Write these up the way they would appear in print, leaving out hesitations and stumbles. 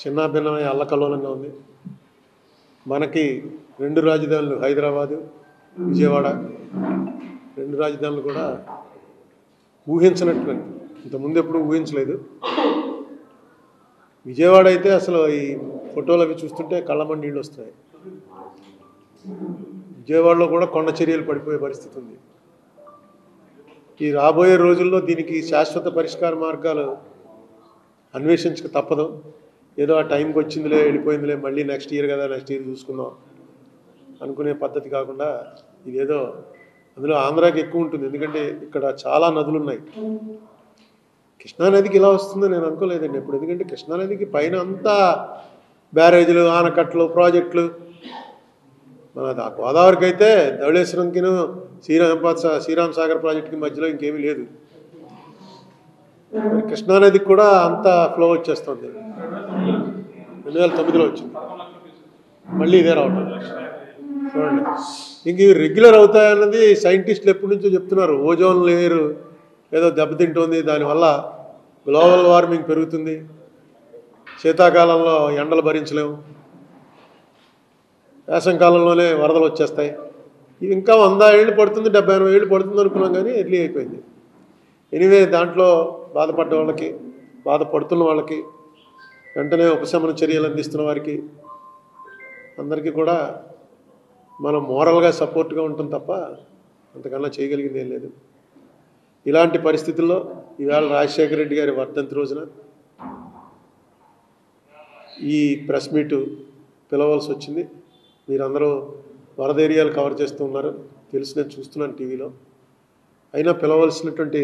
చిన్నాభిన్నమైన అల్లకల్లోలంగా ఉంది. మనకి 2 రాజధానులు హైదరాబాదు, విజయవాడ 2 రాజధానులు కూడా ఊహించనట్టు ఇంతకుముందు ఎప్పుడు ఊహించలేదు. విజయవాడ అయితే అసలు ఈ ఫోటోలు అవి చూస్తుంటే కళ్ళమని నీళ్ళు వస్తున్నాయి. విజయవాడలో కూడా కొండ చర్యలు పడిపోయే పరిస్థితి ఉంది. ఈ రాబోయే రోజుల్లో దీనికి శాశ్వత పరిష్కార మార్గాలు అన్వేషించక తప్పదు. ఏదో ఆ టైంకి వచ్చిందిలే వెళ్ళిపోయిందిలే మళ్ళీ నెక్స్ట్ ఇయర్ కదా నెక్స్ట్ ఇయర్ చూసుకుందాం అనుకునే పద్ధతి కాకుండా ఇదేదో అందులో ఆంధ్రాకి ఎక్కువ ఉంటుంది. ఎందుకంటే ఇక్కడ చాలా నదులు ఉన్నాయి. కృష్ణానదికి ఇలా వస్తుందో నేను అనుకోలేదండి ఎప్పుడు. ఎందుకంటే కృష్ణానదికి పైన అంతా బ్యారేజీలు, ఆనకట్లు, ప్రాజెక్టులు. మన గోదావరికి అయితే ధవళేశ్వరంకిను శ్రీరామ్ సాగర్ ప్రాజెక్టుకి మధ్యలో ఇంకేమీ లేదు. కృష్ణానదికి కూడా అంత ఫ్లో వచ్చేస్తుంది. 2009లో వచ్చింది, మళ్ళీ ఇదే రావటం చూడండి. ఇంక ఇవి రెగ్యులర్ అవుతాయన్నది సైంటిస్టులు ఎప్పటి నుంచో చెప్తున్నారు. ఓజోన్ లేయర్ ఏదో దెబ్బతింటుంది, దానివల్ల గ్లోబల్ వార్మింగ్ పెరుగుతుంది, శీతాకాలంలో ఎండలు భరించలేము, వేసవికాలంలోనే వరదలు వచ్చేస్తాయి. ఇవి ఇంకా 100 ఏళ్ళు పడుతుంది, 70-80 ఏళ్ళు పడుతుంది అనుకున్నాం, కానీ ఎర్లీ అయిపోయింది. ఎనీవే దాంట్లో బాధపడ్డ వాళ్ళకి, బాధపడుతున్న వాళ్ళకి, వెంటనే ఉపశమన చర్యలు అందిస్తున్న వారికి అందరికీ కూడా మనం మోరల్గా సపోర్ట్గా ఉంటాం తప్ప అంతకన్నా చేయగలిగింది ఏం లేదు. ఇలాంటి పరిస్థితుల్లో ఈవేళ రాజశేఖర రెడ్డి గారి వర్ధంతి రోజున ఈ ప్రెస్ మీటు పిలవాల్సి వచ్చింది. మీరందరూ వరద ఏరియాలు కవర్ చేస్తూ ఉన్నారు, తెలుసు, నేను చూస్తున్నాను టీవీలో. అయినా పిలవలసినటువంటి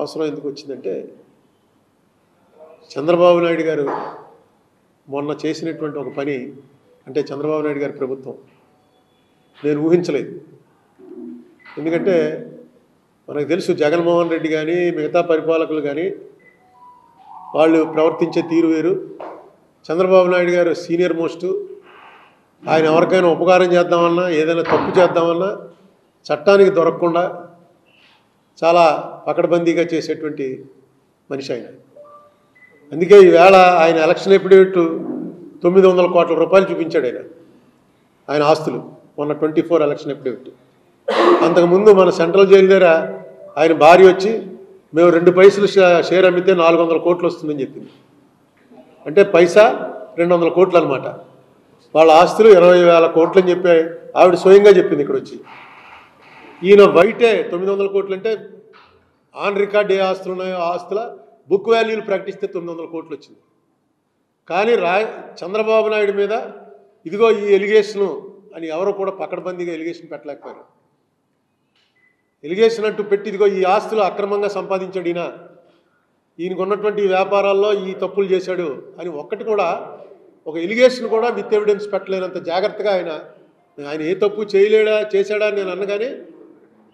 అవసరం ఎందుకు వచ్చిందంటే చంద్రబాబు నాయుడు గారు మొన్న చేసినటువంటి ఒక పని, అంటే చంద్రబాబు నాయుడు గారి ప్రభుత్వం నేను ఊహించలేదు. ఎందుకంటే మనకు తెలుసు జగన్మోహన్ రెడ్డి కానీ మిగతా పరిపాలకులు కానీ వాళ్ళు ప్రవర్తించే తీరు వేరు. చంద్రబాబు నాయుడు గారు సీనియర్ మోస్టు. ఆయన ఎవరికైనా ఉపకారం చేద్దామన్నా, ఏదైనా తప్పు చేద్దామన్నా చట్టానికి దొరకకుండా చాలా పకడ్బందీగా చేసేటువంటి మనిషి ఆయన. అందుకే ఈవేళ ఆయన ఎలక్షన్ ఎఫిడవిట్ 900 కోట్ల రూపాయలు చూపించాడు ఆయన ఆస్తులు మొన్న 24 ఎలక్షన్ ఎఫిడవిట్. అంతకుముందు మన సెంట్రల్ జైలు దగ్గర ఆయన భార్య వచ్చి మేము 2 పైసలు షేర్ అమ్మితే 400 కోట్లు వస్తుందని చెప్పింది. అంటే పైసా 200 కోట్లు అనమాట. వాళ్ళ ఆస్తులు 20,000 కోట్లు అని చెప్పి ఆవిడ స్వయంగా చెప్పింది ఇక్కడ వచ్చి. ఈయన బయటే 900 కోట్లు అంటే ఆన్ రికార్డ్ ఏ ఆస్తులు ఉన్నాయో ఆస్తుల బుక్ వాల్యూలు ప్రకటిస్తే 900 కోట్లు వచ్చింది. కానీ చంద్రబాబు నాయుడు మీద ఇదిగో ఈ ఎలిగేషను అని ఎవరు కూడా పకడ్బందీగా ఎలిగేషన్ పెట్టలేకపోయారు. ఎలిగేషన్ అంటూ పెట్టి ఇదిగో ఈ ఆస్తులు అక్రమంగా సంపాదించాడు ఈయనకు ఉన్నటువంటి వ్యాపారాల్లో ఈ తప్పులు చేశాడు అని ఒక్కటి కూడా ఒక ఎలిగేషన్ కూడా విత్ ఎవిడెన్స్ పెట్టలేనంత జాగ్రత్తగా ఆయన ఏ తప్పు చేశాడా అని నేను అన్నగానే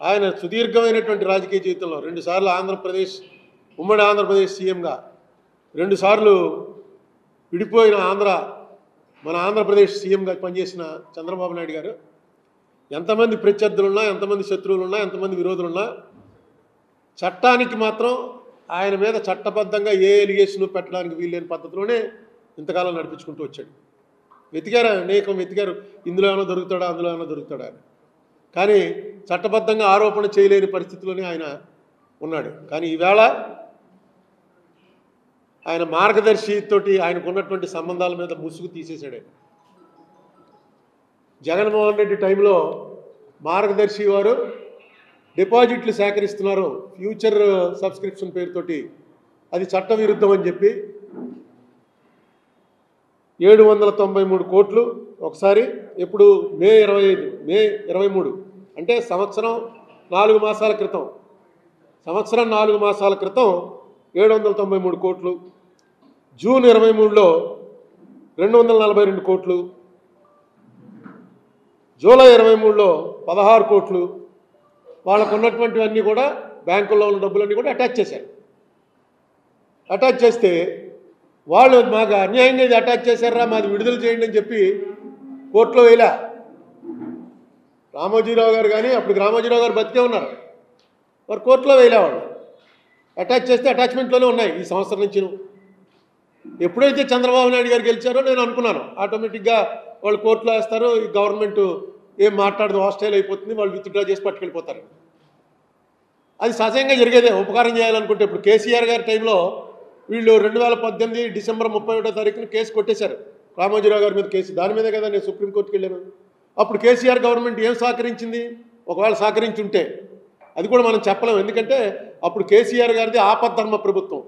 ఆయన సుదీర్ఘమైనటువంటి రాజకీయ జీవితంలో 2 సార్లు ఉమ్మడి ఆంధ్రప్రదేశ్ సీఎంగా, 2 సార్లు విడిపోయిన మన ఆంధ్రప్రదేశ్ సీఎంగా పనిచేసిన చంద్రబాబు నాయుడు గారు ఎంతమంది ప్రత్యర్థులున్నా, ఎంతమంది శత్రువులున్నా, ఎంతమంది విరోధులున్నా చట్టానికి మాత్రం ఆయన మీద చట్టబద్ధంగా ఏ ఎలిగేషన్ పెట్టడానికి వీల్లేని పద్ధతిలోనే ఇంతకాలం నడిపించుకుంటూ వచ్చాడు. అనేకం వెతికారు, ఇందులో ఏమైనా దొరుకుతాడా, అందులో ఏమైనా దొరుకుతాడా అని. కానీ చట్టబద్ధంగా ఆరోపణ చేయలేని పరిస్థితిలోనే ఆయన ఉన్నాడు. కానీ ఈవేళ ఆయన మార్గదర్శితోటి ఆయనకు ఉన్నటువంటి సంబంధాల మీద ముసుగు తీసేశాడు. జగన్మోహన్ రెడ్డి టైంలో మార్గదర్శి వారు డిపాజిట్లు సేకరిస్తున్నారు ఫ్యూచర్ సబ్స్క్రిప్షన్ పేరుతోటి, అది చట్టవిరుద్ధం అని చెప్పి 793 కోట్లు ఒకసారి, ఎప్పుడు మే 23 అంటే సంవత్సరం 4 మాసాల క్రితం 793 కోట్లు, జూన్ 23లో 242 కోట్లు, జూలై 23లో 16 కోట్లు. వాళ్ళకు ఉన్నటువంటివన్నీ కూడా బ్యాంకుల్లో ఉన్న డబ్బులన్నీ కూడా అటాచ్ చేశారు. అటాచ్ చేస్తే వాళ్ళు మాకు అన్యాయంగా ఇది అటాచ్ చేశారా, మాది విడుదల చేయండి అని చెప్పి కోర్టులో వేయలే. రామోజీరావు గారు కానీ, అప్పుడు రామోజీరావు గారు బతికే ఉన్నారు, వారు కోర్టులో వేయలేవాళ్ళు. అటాచ్ చేస్తే అటాచ్మెంట్లోనే ఉన్నాయి ఈ సంవత్సరం నుంచి. ఎప్పుడైతే చంద్రబాబు నాయుడు గారు గెలిచారో నేను అనుకున్నాను ఆటోమేటిక్గా వాళ్ళు కోర్టులో వేస్తారు, ఈ గవర్నమెంట్ ఏం మాట్లాడదు, హాస్టైల్ అయిపోతుంది, వాళ్ళు విత్డ్రా చేసి పట్టుకెళ్ళిపోతారు. అది సహజంగా జరిగేదే ఉపకారం చేయాలనుకుంటే. ఇప్పుడు కేసీఆర్ గారి టైంలో వీళ్ళు 2018 డిసెంబర్ 31వ తారీఖున కేసు కొట్టేశారు, రామోజీరావు గారి మీద కేసు. దాని మీదే కదా నేను సుప్రీంకోర్టుకి వెళ్ళాను. అప్పుడు కేసీఆర్ గవర్నమెంట్ ఏం సహకరించింది? ఒకవేళ సహకరించుంటే అది కూడా మనం చెప్పలేము. ఎందుకంటే అప్పుడు కేసీఆర్ గారిది ఆపద్ధర్మ ప్రభుత్వం.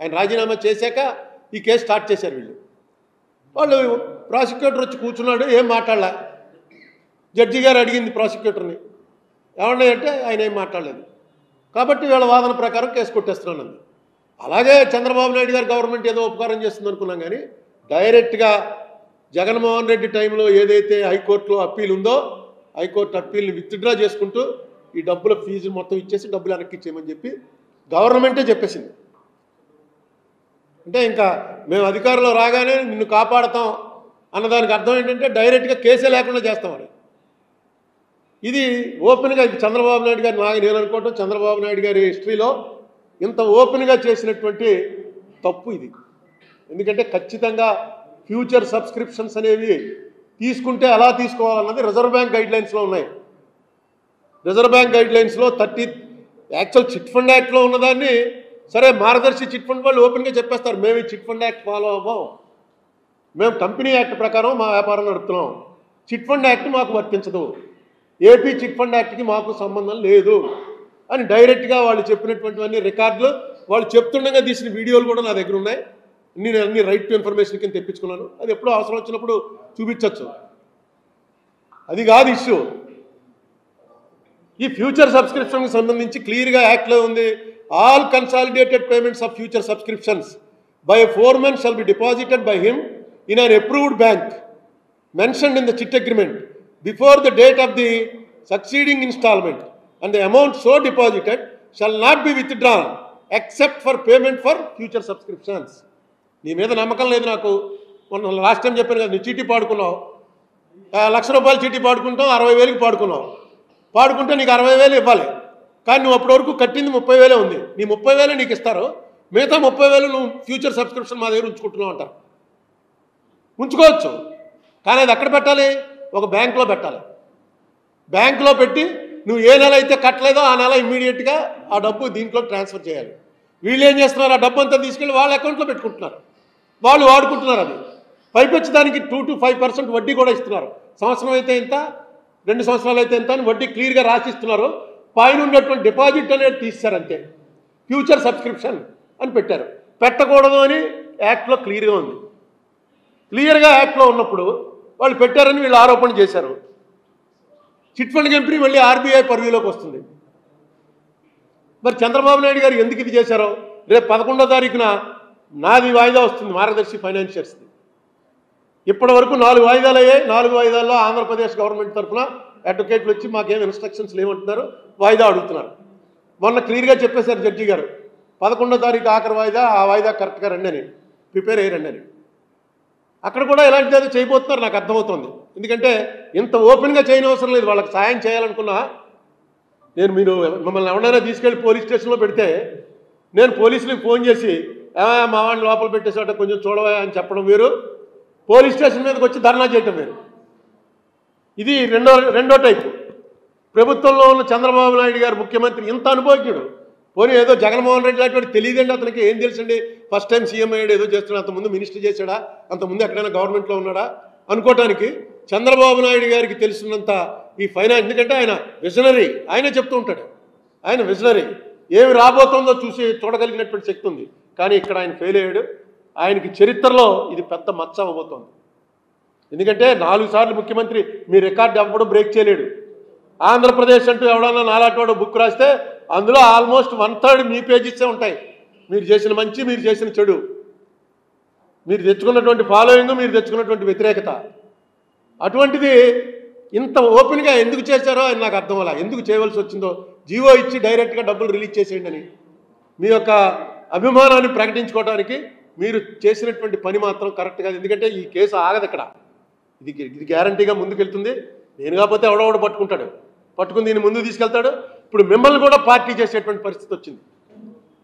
ఆయన రాజీనామా చేశాక ఈ కేసు స్టార్ట్ చేశారు వీళ్ళు. వాళ్ళు ప్రాసిక్యూటర్ వచ్చి కూర్చున్నాడు, ఏం మాట్లాడలే. జడ్జి గారు అడిగింది ప్రాసిక్యూటర్ని, ఏమన్నా అంటే ఆయన ఏం మాట్లాడలేదు. కాబట్టి వీళ్ళ వాదన ప్రకారం కేసు కొట్టేస్తున్నాను. అలాగే చంద్రబాబు నాయుడు గారు గవర్నమెంట్ ఏదో ఉపకారం చేస్తుంది అనుకున్నాం, కానీ డైరెక్ట్గా జగన్మోహన్ రెడ్డి టైంలో ఏదైతే హైకోర్టులో అప్పీల్ ఉందో హైకోర్టు అప్పీల్ని విత్డ్రా చేసుకుంటూ ఈ డబ్బుల ఫీజు మొత్తం ఇచ్చేసి డబ్బులు వెనక్కి ఇచ్చేయమని చెప్పి గవర్నమెంటే చెప్పేసింది. అంటే ఇంకా మేము అధికారంలో రాగానే నిన్ను కాపాడతాం అన్నదానికి అర్థం ఏంటంటే డైరెక్ట్గా కేసే లేకుండా చేస్తామని. ఇది ఓపెన్గా చంద్రబాబు నాయుడు గారు నేను అనుకోవటం చంద్రబాబు నాయుడు గారి హిస్టరీలో ఇంత ఓపెన్గా చేసినటువంటి తప్పు ఇది. ఎందుకంటే ఖచ్చితంగా ఫ్యూచర్ సబ్స్క్రిప్షన్స్ అనేవి తీసుకుంటే ఎలా తీసుకోవాలన్నది రిజర్వ్ బ్యాంక్ గైడ్లైన్స్లో ఉన్నాయి. రిజర్వ్ బ్యాంక్ గైడ్లైన్స్లో యాక్చువల్ చిట్ ఫండ్ యాక్ట్లో ఉన్నదాన్ని సరే మార్గదర్శి చిట్ ఫండ్ వాళ్ళు ఓపెన్గా చెప్పేస్తారు, మేము ఈ చిట్ ఫండ్ యాక్ట్ ఫాలో అవ్వం, మేము కంపెనీ యాక్ట్ ప్రకారం మా వ్యాపారం నడుపుతున్నాం, చిట్ ఫండ్ యాక్ట్ మాకు వర్తించదు, ఏపీ చిట్ ఫండ్ యాక్ట్కి మాకు సంబంధం లేదు అని డైరెక్ట్గా వాళ్ళు చెప్పినటువంటివన్నీ రికార్డులు, వాళ్ళు చెప్తుండగా తీసిన వీడియోలు కూడా నా దగ్గర ఉన్నాయి. నేను అన్ని రైట్ టు ఇన్ఫర్మేషన్ కింద తెప్పించుకున్నాను. అది ఎప్పుడో అవసరం వచ్చినప్పుడు చూపించవచ్చు. అది కాదు ఇష్యూ. ఈ ఫ్యూచర్ సబ్స్క్రిప్షన్కి సంబంధించి క్లియర్గా యాక్ట్లో ఉంది, all consolidated payments of future subscriptions by a foreman shall be deposited by him in an approved bank mentioned in the chit agreement before the date of the succeeding installment and the amount so deposited shall not be withdrawn except for payment for future subscriptions. నీ మీద నమ్మకం లేదు నాకు. మొన్న last time చెప్పాను కదా, నీ చీటీ పాడుకున్నావు, ₹1,00,000 చీటీ పాడుకుంటావు, 60,000కి పాడుకున్నావు. పాడుకుంటే నీకు 60,000 ఇవ్వాలి, కానీ నువ్వు అప్పటి వరకు కట్టింది 30,000 ఉంది. నీ 30,000 నీకు ఇస్తారు, మిగతా 30,000 నువ్వు ఫ్యూచర్ సబ్స్క్రిప్షన్ మా దగ్గర ఉంచుకుంటున్నావు అంటారు. ఉంచుకోవచ్చు, కానీ అది ఎక్కడ పెట్టాలి? ఒక బ్యాంకులో పెట్టాలి. బ్యాంకులో పెట్టి నువ్వు ఏ నెల అయితే కట్టలేదో ఆ నెల ఇమ్మీడియట్గా ఆ డబ్బు దీంట్లో ట్రాన్స్ఫర్ చేయాలి. వీళ్ళు ఏం చేస్తున్నారు? ఆ డబ్బు అంతా తీసుకెళ్ళి వాళ్ళ అకౌంట్లో పెట్టుకుంటున్నారు, వాళ్ళు వాడుకుంటున్నారు. అది పైపెచ్చి దానికి 2 to 5% వడ్డీ కూడా ఇస్తున్నారు. సంవత్సరం అయితే ఎంత, 2 సంవత్సరాలు అయితే ఎంత అని వడ్డీ క్లియర్గా రాసిస్తున్నారు. పైన ఉన్నటువంటి డిపాజిట్ అనేది తీస్తారు అంతే. ఫ్యూచర్ సబ్స్క్రిప్షన్ అని పెట్టారు. పెట్టకూడదు అని యాక్ట్లో క్లియర్గా ఉంది. క్లియర్గా యాక్ట్లో ఉన్నప్పుడు వాళ్ళు పెట్టారని వీళ్ళు ఆరోపణ చేశారు. చిట్ ఫండ్ కంపెనీ మళ్ళీ ఆర్బీఐ పర్వ్యూలోకి వస్తుంది. మరి చంద్రబాబు నాయుడు గారు ఎందుకు ఇది చేశారో, రేపు 11వ తారీఖున నాది వాయిదా వస్తుంది మార్గదర్శి ఫైనాన్షియర్స్ది. ఇప్పటి వరకు 4 వాయిదాలు అయ్యాయి. 4 వాయిదాల్లో ఆంధ్రప్రదేశ్ గవర్నమెంట్ తరఫున అడ్వకేట్లు వచ్చి మాకేం ఇన్స్ట్రక్షన్స్ లేవంటున్నారు, వాయిదా అడుగుతున్నారు. మొన్న క్లియర్గా చెప్పేశారు జడ్జి గారు, 11వ తారీఖు ఆఖరి వాయిదా, ఆ వాయిదా కరెక్ట్గా రండి అని, ప్రిపేర్ అయ్యి రండి అని. అక్కడ కూడా ఇలాంటిది ఏదో చేయబోతున్నారు నాకు అర్థమవుతుంది. ఎందుకంటే ఇంత ఓపెన్గా చేయని అవసరం లేదు. వాళ్ళకి సాయం చేయాలనుకున్నా మీరు మిమ్మల్ని ఎవరైనా తీసుకెళ్ళి పోలీస్ స్టేషన్లో పెడితే నేను పోలీసులకు ఫోన్ చేసి మా వాడిని లోపల పెట్టేసాట కొంచెం చూడవా అని చెప్పడం వేరు, పోలీస్ స్టేషన్ మీదకి వచ్చి ధర్నా చేయటం వేరు. ఇది రెండో టైపు. ప్రభుత్వంలో ఉన్న చంద్రబాబు నాయుడు గారు ముఖ్యమంత్రి ఇంత అనుభవజ్ఞుడు. పోనీ ఏదో జగన్మోహన్ రెడ్డి లాంటి వాడు తెలియదండి, అతనికి ఏం తెలుసండి, ఫస్ట్ టైం సీఎం అయ్యాడు, ఏదో చేస్తున్నాడు, అంతకుముందు మినిస్టర్ చేశాడా, అంతకుముందు ఎక్కడైనా గవర్నమెంట్లో ఉన్నాడా అనుకోవటానికి చంద్రబాబు నాయుడు గారికి తెలుసున్నంత ఈ ఫైనాన్స్. ఎందుకంటే ఆయన విజనరీ, ఆయనే చెప్తూ ఉంటాడు, ఆయన విజనరీ, ఏమి రాబోతుందో చూసి చూడగలిగినటువంటి శక్తి ఉంది. కానీ ఇక్కడ ఆయన ఫెయిల్ అయ్యాడు. ఆయనకి చరిత్రలో ఇది పెద్ద మచ్చ అవ్వబోతోంది. ఎందుకంటే 4 సార్లు ముఖ్యమంత్రి, మీ రికార్డు ఎవ్వడం బ్రేక్ చేయలేడు. ఆంధ్రప్రదేశ్ అంటూ ఎవడన్నా నాలాంటి బుక్ రాస్తే అందులో ఆల్మోస్ట్ 1/3 మీ పేజెసే ఉంటాయి. మీరు చేసిన మంచి, మీరు చేసిన చెడు, మీరు తెచ్చుకున్నటువంటి ఫాలోయింగ్, మీరు తెచ్చుకున్నటువంటి వ్యతిరేకత. అటువంటిది ఇంత ఓపెన్గా ఎందుకు చేశారో అని నాకు అర్థం అవ్వాలి. ఎందుకు చేయవలసి వచ్చిందో, జీవో ఇచ్చి డైరెక్ట్గా డబ్బులు రిలీజ్ చేసేయండి అని మీ యొక్క అభిమానాన్ని ప్రకటించుకోవడానికి మీరు చేసినటువంటి పని మాత్రం కరెక్ట్ కాదు. ఎందుకంటే ఈ కేసు ఆగదు ఇక్కడ, ఇది గ్యారంటీగా ముందుకెళ్తుంది. నేను కాకపోతే ఎవడెవడ పట్టుకుంటాడు, పట్టుకుని దీన్ని ముందుకు తీసుకెళ్తాడు. ఇప్పుడు మిమ్మల్ని కూడా పార్టీ చేసేటువంటి పరిస్థితి వచ్చింది.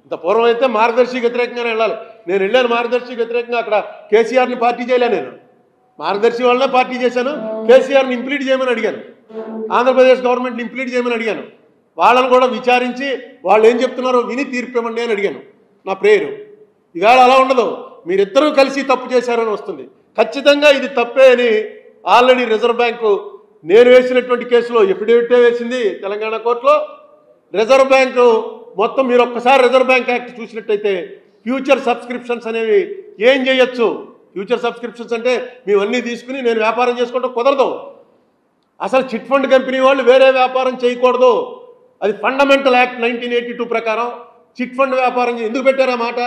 ఇంత పూర్వం అయితే మార్గదర్శి వ్యతిరేకంగానే వెళ్ళాలి. నేను వెళ్ళాను మార్గదర్శికి వ్యతిరేకంగా, అక్కడ కేసీఆర్ని పార్టీ చేయలే, నేను మార్గదర్శి వాళ్ళనే పార్టీ చేశాను. కేసీఆర్ని ఇంప్లీట్ చేయమని అడిగాను, ఆంధ్రప్రదేశ్ గవర్నమెంట్ని ఇంప్లీట్ చేయమని అడిగాను. వాళ్ళని కూడా విచారించి వాళ్ళు ఏం చెప్తున్నారో విని తీర్పు ఇవ్వండి అని అడిగాను. నా ప్రేయరు. ఈవేళ అలా ఉండదు, మీరిద్దరూ కలిసి తప్పు చేశారని వస్తుంది. ఖచ్చితంగా ఇది తప్పే అని ఆల్రెడీ రిజర్వ్ బ్యాంకు నేను వేసినటువంటి కేసులో ఎఫిడేవిటే వేసింది తెలంగాణ కోర్టులో. రిజర్వ్ బ్యాంకు మొత్తం మీరు ఒక్కసారి రిజర్వ్ బ్యాంక్ యాక్ట్ చూసినట్టయితే ఫ్యూచర్ సబ్స్క్రిప్షన్స్ అనేవి ఏం చేయొచ్చు. ఫ్యూచర్ సబ్స్క్రిప్షన్స్ అంటే మేమన్నీ తీసుకుని నేను వ్యాపారం చేసుకుంటే కుదరదు. అసలు చిట్ ఫండ్ కంపెనీ వాళ్ళు వేరే వ్యాపారం చేయకూడదు. అది ఫండమెంటల్ యాక్ట్ 1982 ప్రకారం చిట్ ఫండ్ వ్యాపారం ఎందుకు పెట్టారా మాట?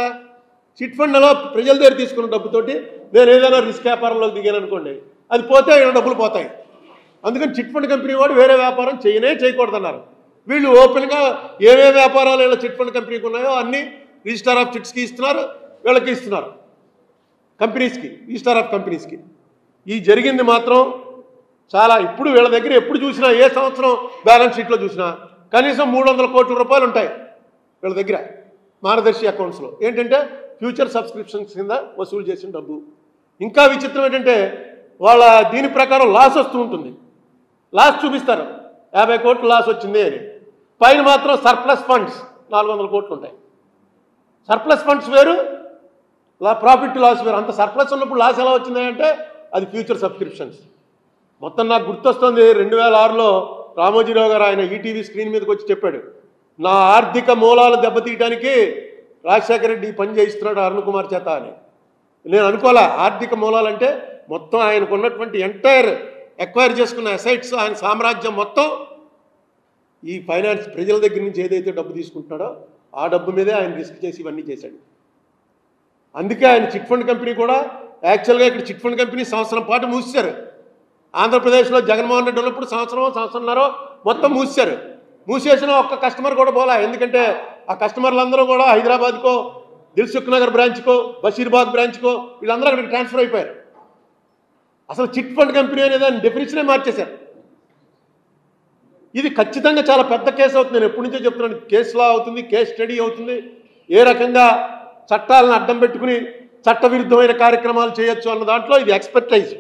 చిట్ ఫండ్లో ప్రజల దగ్గర తీసుకున్న డబ్బుతోటి నేను ఏదైనా రిస్క్ వ్యాపారంలోకి దిగాను అనుకోండి, అది పోతే డబ్బులు పోతాయి. అందుకని చిట్ ఫండ్ కంపెనీ వాడు వేరే వ్యాపారం చేయకూడదన్నారు. వీళ్ళు ఓపెన్గా ఏమేమి వ్యాపారాలు వీళ్ళ చిట్ ఫండ్ కంపెనీకి ఉన్నాయో అన్నీ రిజిస్టర్ ఆఫ్ చిట్స్కి ఇస్తున్నారు, వీళ్ళకి ఇస్తున్నారు, కంపెనీస్కి, రిజిస్టర్ ఆఫ్ కంపెనీస్కి. ఈ జరిగింది మాత్రం చాలా. ఇప్పుడు వీళ్ళ దగ్గర ఎప్పుడు చూసినా, ఏ సంవత్సరం బ్యాలెన్స్ షీట్లో చూసినా కనీసం 300 కోట్ల రూపాయలు ఉంటాయి వీళ్ళ దగ్గర మార్గదర్శి అకౌంట్స్లో. ఏంటంటే ఫ్యూచర్ సబ్స్క్రిప్షన్స్ కింద వసూలు చేసిన డబ్బు. ఇంకా విచిత్రం ఏంటంటే వాళ్ళ దీని ప్రకారం లాస్ వస్తూ ఉంటుంది. లాస్ చూపిస్తారు, 50 కోట్లు లాస్ వచ్చింది అని. పైన మాత్రం సర్ప్లస్ ఫండ్స్ 400 కోట్లు ఉంటాయి. సర్ప్లస్ ఫండ్స్ వేరు, ప్రాఫిట్ లాస్ వేరు. అంత సర్ప్లస్ ఉన్నప్పుడు లాస్ ఎలా వచ్చింది అంటే అది ఫ్యూచర్ సబ్స్క్రిప్షన్స్. మొత్తం నాకు గుర్తొస్తుంది, 2006లో రామోజీరావు గారు ఆయన ఈటీవీ స్క్రీన్ మీదకి వచ్చి చెప్పాడు, నా ఆర్థిక మూలాలు దెబ్బతీయడానికి రాజశేఖర రెడ్డి పని చేయిస్తున్నాడు అరుణ్ కుమార్ చేత అని. నేను అనుకోలే, ఆర్థిక మూలాలంటే మొత్తం ఆయనకు ఉన్నటువంటి ఎంటైర్ ఎక్వైర్ చేసుకున్న అసెట్స్, ఆయన సామ్రాజ్యం మొత్తం ఈ ఫైనాన్స్ ప్రజల దగ్గర నుంచి ఏదైతే డబ్బు తీసుకుంటున్నాడో ఆ డబ్బు మీదే ఆయన రిస్క్ చేసి ఇవన్నీ చేశాడు. అందుకే ఆయన చిట్ ఫండ్ కంపెనీ కూడా యాక్చువల్గా ఇక్కడ చిట్ ఫండ్ కంపెనీ సంవత్సరం పాటు మూసేశారు. ఆంధ్రప్రదేశ్లో జగన్మోహన్ రెడ్డి ఉన్నప్పుడు సంవత్సరంన్నర మొత్తం మూసేశారు. మూసేసిన ఒక్క కస్టమర్ కూడా పోలా. ఎందుకంటే ఆ కస్టమర్లందరూ కూడా హైదరాబాద్కో, దిల్సుఖ్ నగర్ బ్రాంచ్కో, బషీర్బాగ్ బ్రాంచ్కో వీళ్ళందరూ అక్కడికి ట్రాన్స్ఫర్ అయిపోయారు. అసలు చిట్ ఫండ్ కంపెనీ అనేది దాని డెఫినిషనే మార్చేశారు. ఇది ఖచ్చితంగా చాలా పెద్ద కేసు అవుతుంది. నేను ఎప్పటి నుంచో చెప్తున్నాను, కేసులా అవుతుంది, కేస్ స్టడీ అవుతుంది. ఏ రకంగా చట్టాలను అడ్డం పెట్టుకుని చట్టవిరుద్ధమైన కార్యక్రమాలు చేయొచ్చు అన్న దాంట్లో ఇది ఎక్స్పర్టైజ్.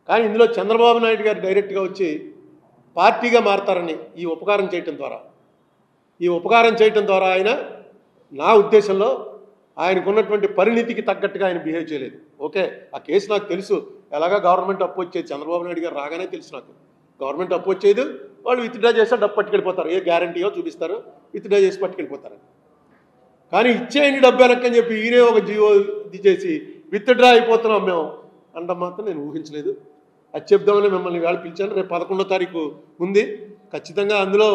కానీ ఇందులో చంద్రబాబు నాయుడు గారు డైరెక్ట్గా వచ్చి పార్టీగా మారతారని ఈ ఉపకారం చేయటం ద్వారా ఆయన, నా ఉద్దేశంలో ఆయనకున్నటువంటి పరిణితికి తగ్గట్టుగా ఆయన బిహేవ్ చేయలేదు. ఓకే, ఆ కేసు నాకు తెలుసు, ఎలాగా గవర్నమెంట్ అపోజ్ చేయదు. చంద్రబాబు నాయుడు గారు రాగానే తెలుసు నాకు, గవర్నమెంట్ అపోజ్ చేయదు, వాళ్ళు విత్డ్రా చేస్తే డబ్బు పట్టుకెళ్ళిపోతారు, ఏ గ్యారంటీయో చూపిస్తారు, విత్డ్రా చేసి పట్టుకెళ్ళిపోతారు. కానీ ఇచ్చేయండి డబ్బు వెనక్కని చెప్పి ఈయనే ఒక జీవో ఇది చేసి విత్డ్రా అయిపోతున్నాం మేము అనడం మాత్రం నేను ఊహించలేదు. అది చెప్దామని మిమ్మల్ని వేళ పిలిచాను. రేపు 11వ తారీఖు ఉంది. ఖచ్చితంగా అందులో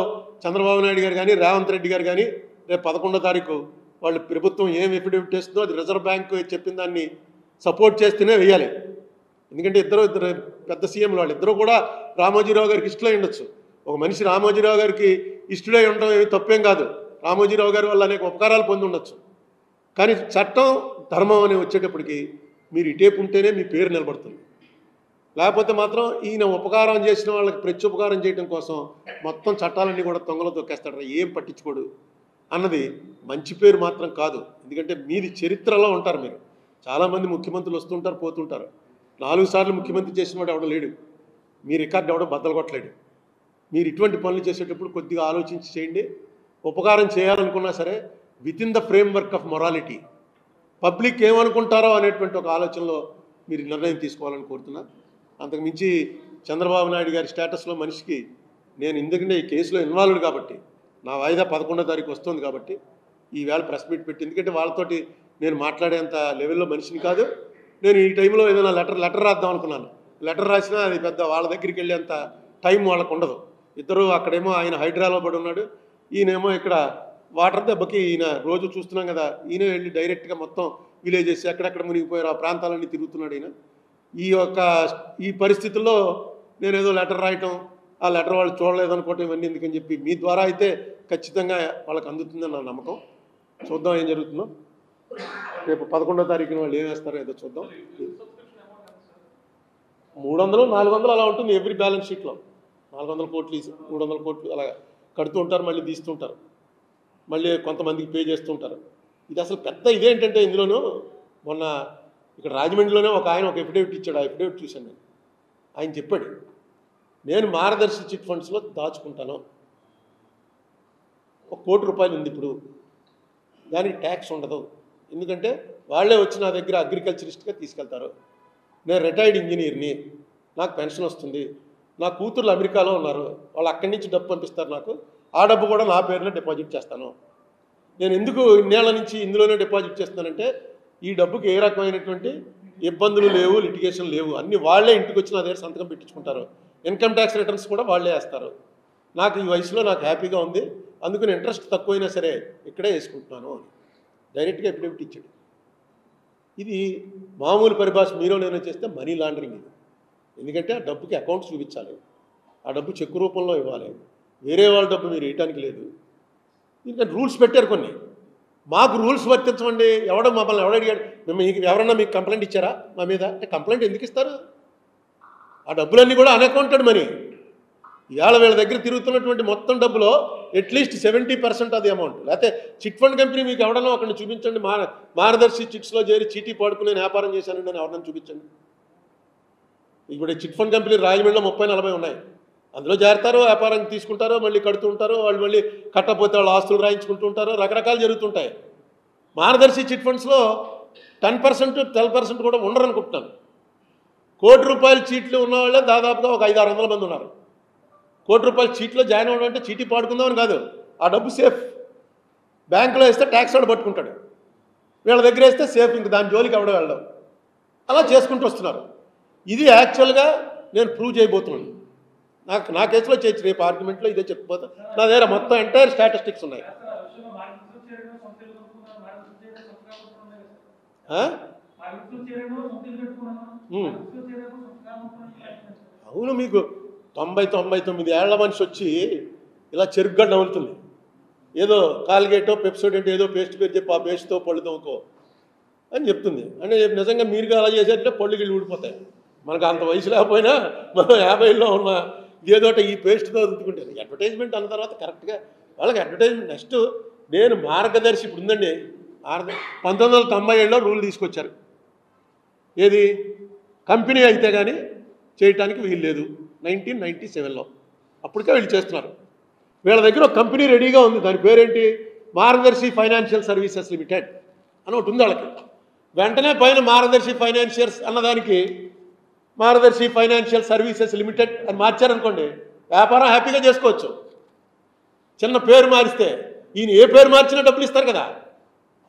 చంద్రబాబు నాయుడు గారు కానీ, రేవంత్ రెడ్డి గారు కానీ రేపు 11వ తారీఖు వాళ్ళు ప్రభుత్వం ఏం ఎఫిడవిట్ చేస్తుందో అది రిజర్వ్ బ్యాంకు చెప్పిన దాన్ని సపోర్ట్ చేస్తేనే వేయాలి. ఎందుకంటే ఇద్దరు పెద్ద సీఎంలు, వాళ్ళు ఇద్దరు కూడా రామోజీరావు గారికి ఇష్టమై ఉండొచ్చు. ఒక మనిషి రామోజీరావు గారికి ఇష్టమై ఉండడం ఏమి తప్పేం కాదు. రామోజీరావు గారి వల్ల అనేక ఉపకారాలు పొంది ఉండొచ్చు. కానీ చట్టం, ధర్మం అని వచ్చేటప్పటికి మీరు ఇటేపు ఉంటేనే మీ పేరు నిలబడుతుంది. లేకపోతే మాత్రం ఈయన ఉపకారం చేసిన వాళ్ళకి ప్రత్యుపకారం చేయడం కోసం మొత్తం చట్టాలన్నీ కూడా తొంగలో తొక్కేస్తాడు, ఏం పట్టించుకోడు అన్నది మంచి పేరు మాత్రం కాదు. ఎందుకంటే మీది చరిత్రలో ఉంటారు. మీరు చాలామంది ముఖ్యమంత్రులు వస్తుంటారు, పోతుంటారు. 4 సార్లు ముఖ్యమంత్రి చేసిన వాడు ఎవడో లేడు, మీ రికార్డు ఎవడో బద్దలు కొట్టలేడు. మీరు ఇటువంటి పనులు చేసేటప్పుడు కొద్దిగా ఆలోచించి చేయండి. ఉపకారం చేయాలనుకున్నా సరే with in the framework of morality. Public ఏమనుకుంటారో అనేటువంటి ఒక ఆలోచనలో మీరు నిర్ణయం తీసుకోవాలని కోరుతున్నా. అంతకుమించి చంద్రబాబు నాయుడు గారి స్టేటస్లో మనిషికి నేను ఎందుకంటే ఈ కేసులో ఇన్వాల్వ్డ్ కాబట్టి, నా వాయిదా 11వ తారీఖు వస్తుంది కాబట్టి ఈవేళ ప్రెస్ మీట్ పెట్టి, ఎందుకంటే వాళ్ళతోటి నేను మాట్లాడేంత లెవెల్లో మనిషిని కాదు. నేను ఈ టైంలో ఏదైనా లెటర్ రాద్దాం అనుకున్నాను. లెటర్ రాసినా అది పెద్ద వాళ్ళ దగ్గరికి వెళ్ళేంత టైం వాళ్ళకు ఉండదు. ఇద్దరు అక్కడేమో ఆయన హైడ్రాలో పడి ఉన్నాడు, ఈయనేమో ఇక్కడ వాటర్ దెబ్బకి ఈయన రోజు చూస్తున్నాం కదా, ఈయన వెళ్ళి డైరెక్ట్గా మొత్తం విలేజెస్ ఎక్కడెక్కడ మునిగిపోయారు ఆ ప్రాంతాలన్నీ తిరుగుతున్నాడు ఈయన. ఈ పరిస్థితుల్లో నేను ఏదో లెటర్ రాయటం, ఆ లెటర్ వాళ్ళు చూడలేదనుకోవటం ఇవన్నీ ఎందుకని చెప్పి మీ ద్వారా అయితే ఖచ్చితంగా వాళ్ళకి అందుతుందని నా నమ్మకం. చూద్దాం ఏం జరుగుతుందో. రేపు 11వ తారీఖున వాళ్ళు ఏం వేస్తారో ఏదో చూద్దాం. 300, 400 అలా ఉంటుంది ఎవ్రీ బ్యాలెన్స్ షీట్లో. 400 కోట్లు 300 కోట్లు అలా కడుతూ ఉంటారు, మళ్ళీ తీస్తుంటారు, మళ్ళీ కొంతమందికి పే చేస్తూ ఉంటారు. ఇది అసలు పెద్ద ఇదేంటంటే ఇందులోనూ మొన్న ఇక్కడ రాజమండ్రిలోనే ఒక ఆయన ఒక ఎఫిడేవిట్ ఇచ్చాడు. ఆ ఎఫిడేవిట్ చూశాను నేను. ఆయన చెప్పాడు, నేను మార్గదర్శి చిట్ ఫండ్స్లో దాచుకుంటాను, ₹1,00,00,000 ఉంది ఇప్పుడు, దానికి ట్యాక్స్ ఉండదు, ఎందుకంటే వాళ్ళే వచ్చి నా దగ్గర అగ్రికల్చరిస్ట్గా తీసుకెళ్తారు, నేను రిటైర్డ్ ఇంజనీర్ని, నాకు పెన్షన్ వస్తుంది, నా కూతుర్లు అమెరికాలో ఉన్నారు, వాళ్ళు అక్కడి నుంచి డబ్బు పంపిస్తారు నాకు, ఆ డబ్బు కూడా నా పేరున డిపాజిట్ చేస్తాను. నేను ఎందుకు ఇన్నేళ్ల నుంచి ఇందులోనే డిపాజిట్ చేస్తున్నానంటే ఈ డబ్బుకి ఏ రకమైనటువంటి ఇబ్బందులు లేవు, లిటిగేషన్ లేవు, అన్నీ వాళ్ళే ఇంటికి వచ్చి నా దగ్గర సంతకం పెట్టించుకుంటారు, ఇన్కమ్ ట్యాక్స్ రిటర్న్స్ కూడా వాళ్ళే వేస్తారు, నాకు ఈ వయసులో నాకు హ్యాపీగా ఉంది, అందుకని ఇంట్రెస్ట్ తక్కువైనా సరే ఇక్కడే వేసుకుంటున్నాను అని డైరెక్ట్గా ఎఫిడేవిట్ ఇచ్చాడు. ఇది మామూలు పరిభాష మీరో నేను చేస్తే మనీ లాండరింగ్ ఇది. ఎందుకంటే ఆ డబ్బుకి అకౌంట్ చూపించాలి, ఆ డబ్బు చెక్కు రూపంలో ఇవ్వాలి, వేరే వాళ్ళ డబ్బు మీరు వేయటానికి లేదు. ఎందుకంటే రూల్స్ పెట్టారు కొన్ని, మాకు రూల్స్ వర్తించమండి, మమ్మల్ని అడిగాడు, మీకు ఎవరన్నా మీకు కంప్లైంట్ ఇచ్చారా మా మీద అంటే కంప్లైంట్ ఎందుకు ఇస్తారు? ఆ డబ్బులన్నీ కూడా అన్అకౌంటెడ్ మనీ. ఇవాళ వీళ్ళ దగ్గర తిరుగుతున్నటువంటి మొత్తం డబ్బులో అట్లీస్ట్ 70% అది అమౌంట్. లేకపోతే చిట్ ఫండ్ కంపెనీ మీకు ఎవడన్నా అక్కడ చూపించండి, మార్గదర్శి చిట్స్లో చేరి చీటీ పాడుకుని నేను వ్యాపారం చేశానండి అని ఎవరన్నా చూపించండి. ఇప్పుడు చిట్ ఫండ్ కంపెనీ రాజమండ్రిలో 30-40 ఉన్నాయి, అందులో చేరతారు, వ్యాపారం తీసుకుంటారో మళ్ళీ కడుతూ ఉంటారో, వాళ్ళు మళ్ళీ కట్టకపోతే వాళ్ళు ఆస్తులు రాయించుకుంటూ ఉంటారో, రకరకాలు జరుగుతుంటాయి. మార్గదర్శి చిట్ ఫండ్స్లో 10%, 12% కూడా ఉండరు అనుకుంటున్నాను. ₹1,00,00,000 చీట్లు ఉన్నవాళ్ళే దాదాపుగా ఒక 500-600 మంది ఉన్నారు. ₹1,00,00,000 చీట్లో జాయిన్ అవ్వడం అంటే చీటీ పాడుకుందామని కాదు, ఆ డబ్బు సేఫ్, బ్యాంకులో వేస్తే ట్యాక్స్ వాడు పట్టుకుంటాడు, వీళ్ళ దగ్గర వేస్తే సేఫ్, ఇంక దాని జోలికి ఎవడ వెళ్ళడం, అలా చేసుకుంటూ వస్తున్నారు. ఇది యాక్చువల్గా నేను ప్రూవ్ చేయబోతున్నాను. నా కేసులో చేయొచ్చు, రేపు ఆర్గ్యుమెంట్లో ఇదే చెప్పిపోతా. నా దగ్గర మొత్తం ఎంటైర్ స్టాటిస్టిక్స్ ఉన్నాయి. అవును, మీకు 90-99 ఏళ్ల మనిషి వచ్చి ఇలా చెరుగ్గడ్డ అవుతుంది, ఏదో కాల్గేటో పెప్సోడెంటో ఏదో పేస్ట్ పేరు చెప్పి ఆ పేస్ట్తో పళ్ళు తోముకో అని చెప్తుంది. అంటే నిజంగా మీరుగా అలా చేసేటంటే పళ్ళు గిళ్ళు ఊడిపోతాయి. మనకు అంత వయసు లేకపోయినా మనం 50లో ఉన్న ఏదోట ఈ పేస్ట్తో రుద్దుకుంటారు. అడ్వర్టైజ్మెంట్ అన్న తర్వాత కరెక్ట్గా వాళ్ళకి అడ్వర్టైజ్మెంట్. నెక్స్ట్ నేను మార్గదర్శి ఇప్పుడు ఉందండి, 1997లో రూల్ తీసుకొచ్చారు, ఏది కంపెనీ అయితే కానీ చేయటానికి వీలు లేదు. 1997లో అప్పటికే వీళ్ళు చేస్తున్నారు. వీళ్ళ దగ్గర ఒక కంపెనీ రెడీగా ఉంది, దాని పేరేంటి, మార్గదర్శి ఫైనాన్షియల్ సర్వీసెస్ లిమిటెడ్ అని ఒకటి ఉంది వాళ్ళకి. వెంటనే పైన మార్గదర్శి ఫైనాన్షియల్స్ అన్నదానికి మార్గదర్శి ఫైనాన్షియల్ సర్వీసెస్ లిమిటెడ్ అని మార్చారనుకోండి, వ్యాపారం హ్యాపీగా చేసుకోవచ్చు. చిన్న పేరు మారిస్తే ఈయన ఏ పేరు మార్చినా డబ్బులు ఇస్తారు కదా,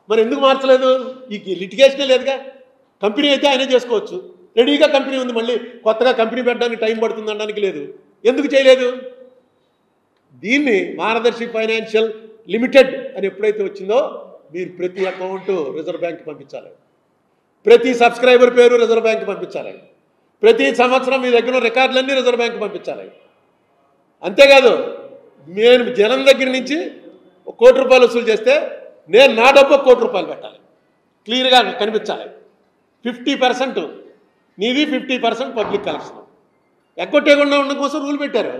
మరి ఎందుకు మార్చలేదు? ఈ లిటిగేషనే లేదుగా. కంపెనీ అయితే ఆయనే చేసుకోవచ్చు, రెడీగా కంపెనీ ఉంది, మళ్ళీ కొత్తగా కంపెనీ పెట్టడానికి టైం పడుతుంది అనడానికి లేదు. ఎందుకు చేయలేదు? దీన్ని మార్గదర్శి ఫైనాన్షియల్ లిమిటెడ్ అని ఎప్పుడైతే వచ్చిందో మీరు ప్రతి అకౌంటు రిజర్వ్ బ్యాంక్ పంపించాలి, ప్రతి సబ్స్క్రైబర్ పేరు రిజర్వ్ బ్యాంక్ పంపించాలి, ప్రతి సంవత్సరం మీ దగ్గర రికార్డులన్నీ రిజర్వ్ బ్యాంక్ పంపించాలి. అంతేకాదు, నేను జనం దగ్గర నుంచి ₹1,00,00,000 వసూలు చేస్తే నేను నా డబ్బు ₹1,00,00,000 పెట్టాలి, క్లియర్గా కనిపించాలి. 50% నీది, 50% పబ్లిక్ కలెక్షన్. ఎగ్గొట్టేయకుండా ఉండడం కోసం రూల్ పెట్టారు.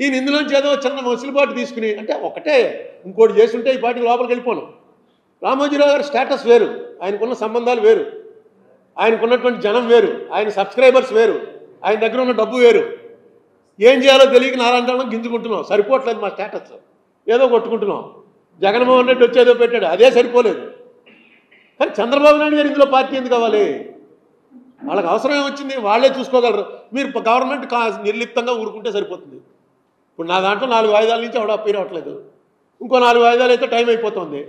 ఈయన ఇందులోంచి ఏదో చిన్న వసూలుబాటు తీసుకుని, అంటే ఒకటే ఇంకోటి చేస్తుంటే ఈ పార్టీ లోపలికి వెళ్ళిపోను. రామోజీరావు గారి స్టేటస్ వేరు, ఆయనకున్న సంబంధాలు వేరు, ఆయనకున్నటువంటి జనం వేరు, ఆయన సబ్స్క్రైబర్స్ వేరు, ఆయన దగ్గర ఉన్న డబ్బు వేరు. ఏం చేయాలో తెలియక నారాయణ గింజుకుంటున్నాం, సరిపోవట్లేదు మా స్టేటస్, ఏదో కొట్టుకుంటున్నాం. జగన్మోహన్ రెడ్డి వచ్చేదో పెట్టాడు, అదే సరిపోలేదు. కానీ చంద్రబాబు నాయుడు గారు ఇందులో పార్టీ ఎందుకు కావాలి? వాళ్ళకి అవసరం ఏమొచ్చింది, వాళ్ళే చూసుకోగలరు. మీరు గవర్నమెంట్ నిర్లిప్తంగా ఊరుకుంటే సరిపోతుంది. ఇప్పుడు నా దాంట్లో 4 వాయిదాల నుంచి ఎవడ అప్పీర్ అవ్వట్లేదు, ఇంకో 4 వాయిదాలు అయితే టైం అయిపోతుంది.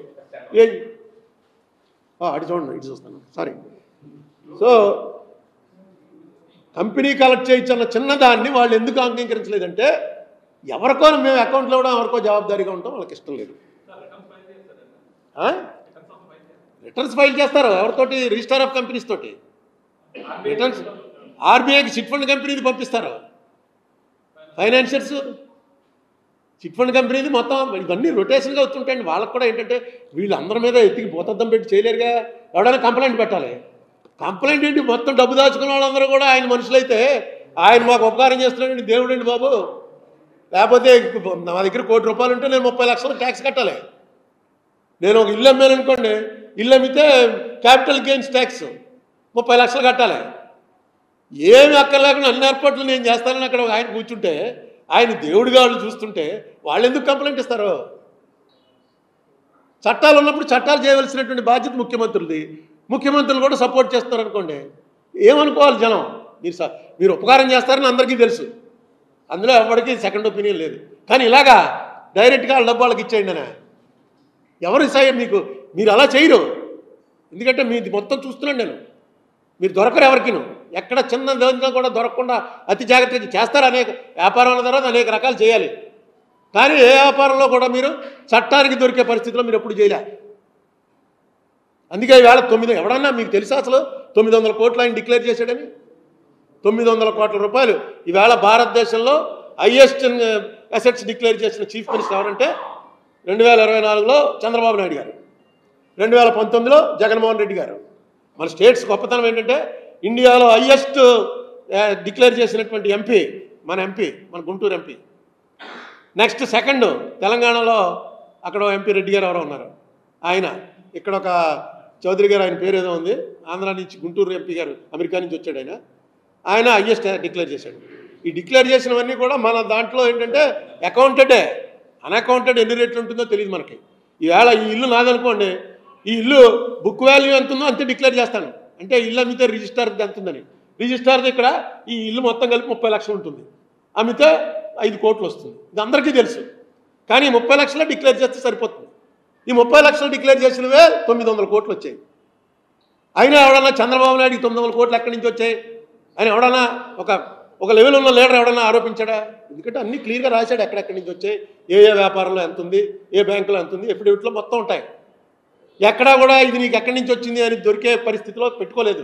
అటు చూడండి, ఇటు చూస్తాను, సారీ. సో కంపెనీ కలెక్ట్ చేయొచ్చన్న చిన్నదాన్ని వాళ్ళు ఎందుకు అంగీకరించలేదంటే, ఎవరికో మేము అకౌంట్లో ఇవ్వడం, ఎవరికో జవాబుదారీగా ఉంటాం, వాళ్ళకి ఇష్టం లేదు. రిటర్న్స్ ఫైల్ చేస్తారు ఎవరితోటి, రిజిస్టర్ ఆఫ్ కంపెనీస్ తోటి. రిటర్న్స్ ఆర్బీఐకి చిట్ ఫండ్ కంపెనీది పంపిస్తారు, ఫైనాన్షియర్స్ చిట్ ఫండ్ కంపెనీది మొత్తం. ఇవన్నీ రొటేషన్గా వస్తుంటాయండి. వాళ్ళకు కూడా ఏంటంటే వీళ్ళందరి మీద ఎత్తికి భూతద్దం పెట్టి చేయలేరుగా, ఎవడైనా కంప్లైంట్ పెట్టాలి. కంప్లైంట్ ఏంటి, మొత్తం డబ్బు దాచుకున్న వాళ్ళందరూ కూడా ఆయన మనుషులైతే ఆయన మాకు ఉపకారం చేస్తున్నాడండి, దేవుడండి బాబు. లేకపోతే నా దగ్గర ₹1,00,00,000 ఉంటే నేను 30 లక్షలు ట్యాక్స్ కట్టాలి. నేను ఒక ఇల్లు అమ్మాను అనుకోండి, ఇల్లు అమ్మితే క్యాపిటల్ గెయిన్స్ ట్యాక్స్ 30 లక్షలు కట్టాలి. ఏమి అక్కర్లేకుండా అన్ని ఏర్పాట్లు నేను చేస్తానని అక్కడ ఆయన కూర్చుంటే, ఆయన దేవుడిగా వాళ్ళు చూస్తుంటే వాళ్ళు ఎందుకు కంప్లైంట్ ఇస్తారు? చట్టాలు ఉన్నప్పుడు చట్టాలు చేయవలసినటువంటి బాధ్యత ముఖ్యమంత్రులది. ముఖ్యమంత్రులు కూడా సపోర్ట్ చేస్తారు అనుకోండి, ఏమనుకోవాలి జనం? మీరు ఉపకారం చేస్తారని అందరికీ తెలుసు, అందులో ఎవరికి సెకండ్ ఒపీనియన్ లేదు. కానీ ఇలాగా డైరెక్ట్గా వాళ్ళ డబ్బు వాళ్ళకి ఇచ్చేయండి అని ఎవరు సాయం మీకు? మీరు అలా చేయరు, ఎందుకంటే మీది మొత్తం చూస్తున్నాను నేను. మీరు దొరకరు ఎవరికి, ఎక్కడ చిన్న దాంట్లో కూడా దొరకకుండా అతి జాగ్రత్తగా చేస్తారు. అనేక వ్యాపారాల తర్వాత అనేక రకాలు చేయాలి, కానీ ఏ వ్యాపారంలో కూడా మీరు చట్టానికి దొరికే పరిస్థితిలో మీరు ఎప్పుడు చేయలే. అందుకే ఈవేళ 9 ఎవడన్నా మీకు తెలుసా అసలు 900 కోట్లు ఆయన డిక్లేర్ చేశాడని? 900 కోట్ల రూపాయలు ఈవేళ భారతదేశంలో హైయెస్ట్ అసెట్స్ డిక్లేర్ చేసిన చీఫ్ మినిస్టర్ ఎవరంటే 2024లో చంద్రబాబు నాయుడు గారు, 2019లో జగన్మోహన్ రెడ్డి గారు. మన స్టేట్స్ గొప్పతనం ఏంటంటే ఇండియాలో హైయెస్ట్ డిక్లేర్ చేసినటువంటి ఎంపీ మన గుంటూరు ఎంపీ. నెక్స్ట్ సెకండ్ తెలంగాణలో అక్కడ ఎంపీ రెడ్డి గారు ఎవరో ఉన్నారు, ఆయన. ఇక్కడ ఒక చౌదరి గారు, ఆయన పేరు ఏదో ఉంది, ఆంధ్ర నుంచి గుంటూరు ఎంపీ గారు, అమెరికా నుంచి వచ్చాడు ఆయన హైయెస్ట్ డిక్లేర్ చేశాడు. ఈ డిక్లేర్ చేసినవన్నీ కూడా మన దాంట్లో ఏంటంటే అకౌంటెడే. అన్అకౌంటెడ్ ఎన్ని రేట్లు ఉంటుందో తెలియదు మనకి. ఈవేళ ఈ ఇల్లు నాదనుకోండి, ఈ ఇల్లు బుక్ వాల్యూ ఎంత ఉందో అంతే డిక్లేర్ చేస్తాను. అంటే ఇల్లు అమ్మితే రిజిస్టార్ది ఎంత ఉందని, రిజిస్టార్ది ఇక్కడ ఈ ఇల్లు మొత్తం కలిపి 30 లక్షలు ఉంటుంది, అమ్మితే 5 కోట్లు వస్తుంది. ఇది అందరికీ తెలుసు. కానీ 30 లక్షలు డిక్లేర్ చేస్తే సరిపోతుంది. ఈ 30 లక్షలు డిక్లేర్ చేసినవే 900 కోట్లు వచ్చాయి. అయినా ఎవడన్నా చంద్రబాబు నాయుడికి 900 కోట్లు ఎక్కడి నుంచి వచ్చాయి అని ఎవడన్నా ఒక లెవెల్ ఉన్న లీడర్ ఎవడన్నా ఆరోపించాడా? ఎందుకంటే అన్నీ క్లియర్గా రాశాడు, ఎక్కడెక్కడి నుంచి వచ్చాయి, ఏ వ్యాపారంలో ఎంత ఉంది, ఏ బ్యాంకులో ఎంత ఉంది, ఎఫిడవిట్లో మొత్తం ఉంటాయి. ఎక్కడా కూడా ఇది నీకు ఎక్కడి నుంచి వచ్చింది అని దొరికే పరిస్థితిలో పెట్టుకోలేదు.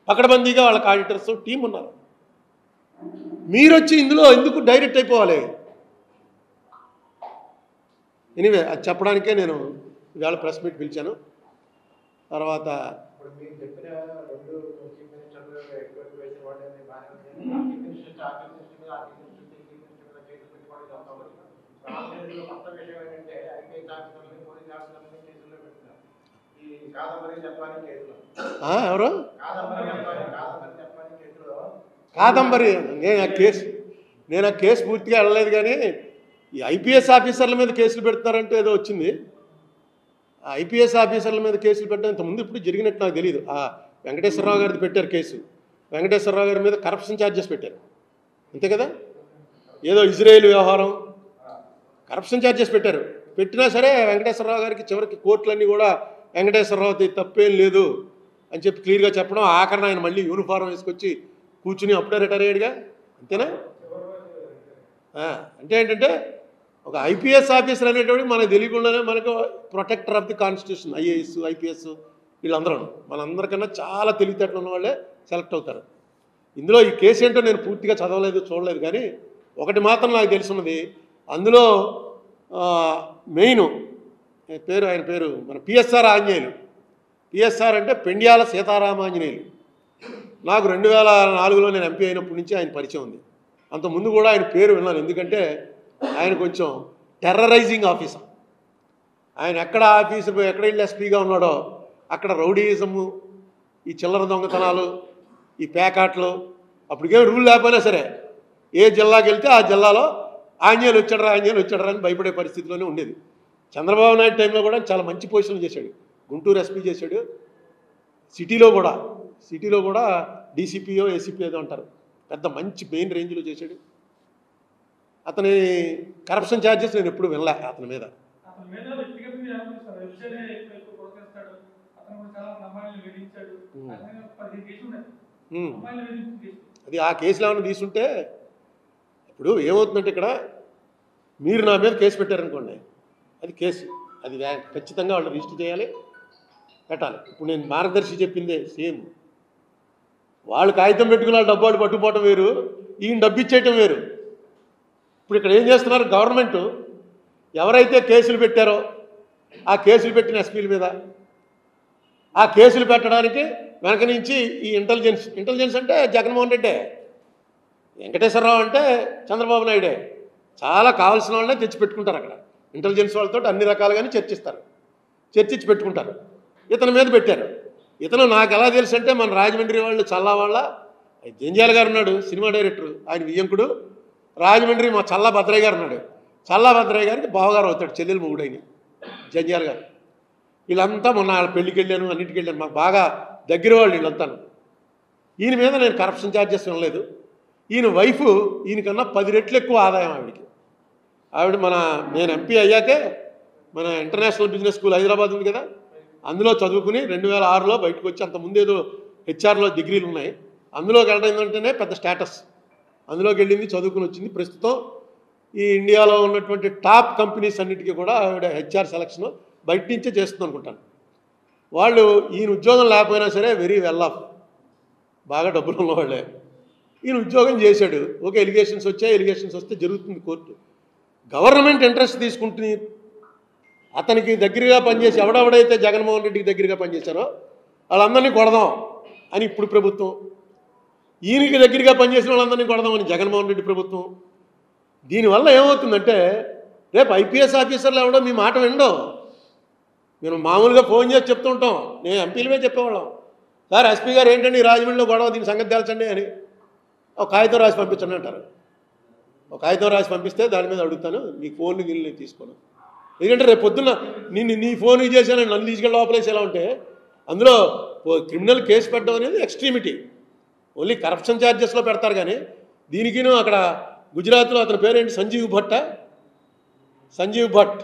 పకడ్బందీగా వాళ్ళకి ఆడిటర్స్ టీం ఉన్నారు. మీరు వచ్చి ఇందులో ఎందుకు డైరెక్ట్ అయిపోవాలి? ఎనీవే, అది చెప్పడానికే నేను ఇవాళ ప్రెస్ మీట్ పిలిచాను. తర్వాత ఎవరు కాదంబరి, నేను ఆ కేసు పూర్తిగా వెళ్ళలేదు. కానీ ఈ ఐపీఎస్ ఆఫీసర్ల మీద కేసులు పెడుతున్నారంటే ఏదో వచ్చింది. ఆ ఐపీఎస్ ఆఫీసర్ల మీద కేసులు పెట్టడం ఇంతకుముందు ఇప్పుడు జరిగినట్టు నాకు తెలియదు. ఆ వెంకటేశ్వరరావు గారిది పెట్టారు కేసు, వెంకటేశ్వరరావు గారి మీద కరప్షన్ ఛార్జెస్ పెట్టారు, అంతే కదా? ఏదో ఇజ్రాయేల్ వ్యవహారం కరప్షన్ ఛార్జెస్ పెట్టినా సరే వెంకటేశ్వరరావు గారికి చివరికి కోర్టులన్నీ కూడా వెంకటేశ్వరరావు తప్పేం లేదు అని చెప్పి క్లియర్గా చెప్పడం, ఆఖరణ ఆయన మళ్ళీ యూనిఫారం వేసుకొచ్చి కూర్చుని అప్పుడే రిటైర్ అయ్యాడుగా, అంతేనా? అంటే ఏంటంటే ఒక ఐపీఎస్ ఆఫీసర్ అనేటువంటి మనకు తెలియకుండానే మనకు protector of the constitution, IAS IPS వీళ్ళందరూ మనందరికన్నా చాలా తెలివితేటలు ఉన్న వాళ్ళే సెలెక్ట్ అవుతారు. ఇందులో ఈ కేసు ఏంటో నేను పూర్తిగా చదవలేదు, చూడలేదు. కానీ ఒకటి మాత్రం నాకు తెలుసున్నది, అందులో మెయిన్ ఆయన పేరు మన పిఎస్ఆర్ ఆంజనేయులు. పిఎస్ఆర్ అంటే పెండ్యాల సీతారామాంజనేయులు. నాకు 2004లో నేను ఎంపీ అయినప్పటి నుంచి ఆయన పరిచయం ఉంది. అంతకుముందు కూడా ఆయన పేరు విన్నాను, ఎందుకంటే ఆయన కొంచెం టెర్రరైజింగ్ ఆఫీసర్. ఆయన ఎక్కడ వెళ్ళి ఎస్పీగా ఉన్నాడో అక్కడ రౌడీయిజము, ఈ చిల్లర దొంగతనాలు, ఈ పేకాట్లు, అప్పటికేం రూల్ లేకపోయినా సరే ఏ జిల్లాకి వెళ్తే ఆ జిల్లాలో ఆంజనేయులు వచ్చాడరా అని భయపడే పరిస్థితిలోనే ఉండేది. చంద్రబాబు నాయుడు టైంలో కూడా చాలా మంచి పొజిషన్లు చేశాడు. గుంటూరు ఎస్పీ చేశాడు, సిటీలో కూడా డీసీపీఓ ఏసీపీ ఏదో అంటారు, పెద్ద మంచి మెయిన్ రేంజ్లో చేశాడు. అతని కరప్షన్ ఛార్జెస్ నేను ఎప్పుడు వినలే అతని మీద. అది ఆ కేసులు ఏమైనా తీసుంటే ఇప్పుడు ఏమవుతుందంటే, ఇక్కడ మీరు నా మీద కేసు పెట్టారనుకోండి, అది కేసు, అది ఖచ్చితంగా వాళ్ళు రిజిస్టర్ చేయాలి, పెట్టాలి. ఇప్పుడు నేను మార్గదర్శి చెప్పిందే సేమ్. వాళ్ళు కాగితం పెట్టుకున్న డబ్బాలు పట్టుకుపోవటం వేరు, ఈయన డబ్బు ఇచ్చేయటం వేరు. ఇప్పుడు ఇక్కడ ఏం చేస్తున్నారు, గవర్నమెంట్ ఎవరైతే కేసులు పెట్టారో ఆ కేసులు పెట్టిన ఎస్పీల మీద ఆ కేసులు పెట్టడానికి వెనక నుంచి ఈ ఇంటెలిజెన్స్ అంటే జగన్మోహన్ రెడ్డే, వెంకటేశ్వరరావు అంటే చంద్రబాబు నాయుడే, చాలా కావాల్సిన వాళ్ళనే తెచ్చి పెట్టుకుంటారు. అక్కడ ఇంటెలిజెన్స్ వాళ్ళతో అన్ని రకాలుగానే చర్చించి పెట్టుకుంటారు. ఇతని మీద పెట్టారు. ఇతను నాకు ఎలా తెలుసు అంటే మన రాజమండ్రి వాళ్ళు చల్లా వాళ్ళ జంజాల గారు ఉన్నాడు సినిమా డైరెక్టర్, ఆయన వియ్యంకుడు. రాజమండ్రి మా చల్లా భద్రయ్య గారు ఉన్నాడు, చల్లా భద్రయ్య గారికి బావగారు అవుతాడు, చెల్లెలు మొగుడైన జంజాల గారు. వీళ్ళంతా మొన్న వాళ్ళ పెళ్ళికి వెళ్ళాను, అన్నింటికి వెళ్ళాను, మాకు బాగా దగ్గర వాళ్ళు వీళ్ళంతా. ఈయన మీద నేను కరప్షన్ ఛార్జెస్ వినలేదు. ఈయన వైఫ్ ఈయనకన్నా 10 రెట్లు ఎక్కువ ఆదాయం ఆవిడకి. ఆవిడ నేను ఎంపీ అయ్యాకే మన ఇంటర్నేషనల్ బిజినెస్ స్కూల్ హైదరాబాద్ ఉంది కదా, అందులో చదువుకుని 2006లో బయటకు వచ్చి, అంతకుముందు ఏదో హెచ్ఆర్లో డిగ్రీలు ఉన్నాయి, అందులోకి వెళ్ళడం ఏంటంటేనే పెద్ద స్టేటస్. అందులోకి వెళ్ళింది, చదువుకుని వచ్చింది. ప్రస్తుతం ఈ ఇండియాలో ఉన్నటువంటి టాప్ కంపెనీస్ అన్నిటికీ కూడా ఆవిడ హెచ్ఆర్ సెలక్షన్ బయట నుంచే చేస్తుంది అనుకుంటాను. వాళ్ళు ఈయన ఉద్యోగం లేకపోయినా సరే వెరీ వెల్ ఆఫ్, బాగా డబ్బులు ఉన్నవాళ్ళే. ఈయన ఉద్యోగం చేశాడు, ఓకే, ఎలిగేషన్స్ వచ్చాయి, ఎలిగేషన్స్ వస్తే జరుగుతుంది కోర్టు. గవర్నమెంట్ ఇంట్రెస్ట్ తీసుకుంటుంది. అతనికి దగ్గరగా పనిచేసి ఎవడెవడైతే జగన్మోహన్ రెడ్డికి దగ్గరగా పనిచేశారో వాళ్ళందరినీ కొడదాం అని ఇప్పుడు ప్రభుత్వం, ఈయనకి దగ్గరగా పనిచేసిన వాళ్ళందరినీ కొడదామని జగన్మోహన్ రెడ్డి ప్రభుత్వం. దీనివల్ల ఏమవుతుందంటే రేపు ఐపీఎస్ ఆఫీసర్లు ఎవడో మీ మాట వినడం. మేము మామూలుగా ఫోన్ చేసి చెప్తూ ఉంటాం, నేను ఎంపీలమే చెప్పేవాళ్ళం, సార్ ఎస్పీ గారు ఏంటండి రాజమండ్రిలో గొడవ, దీని సంగతి తేల్చండి అని. ఒక కాగితం రాసి పంపించండి అంటారు. ఒక కాగితం రాసి పంపిస్తే దాని మీద అడుగుతాను, మీ ఫోన్ గిల్లు తీసుకోను. ఎందుకంటే రేపు పొద్దున్న నీ ఫోన్ చేశాను నన్ను తీసుకెళ్ళి లోపలేసి ఎలా ఉంటే అందులో క్రిమినల్ కేసు పెట్టడం అనేది ఎక్స్ట్రీమిటీ. ఓన్లీ కరప్షన్ ఛార్జెస్లో పెడతారు కానీ దీనికిను అక్కడ గుజరాత్లో అతని పేరేంటి సంజీవ్ భట్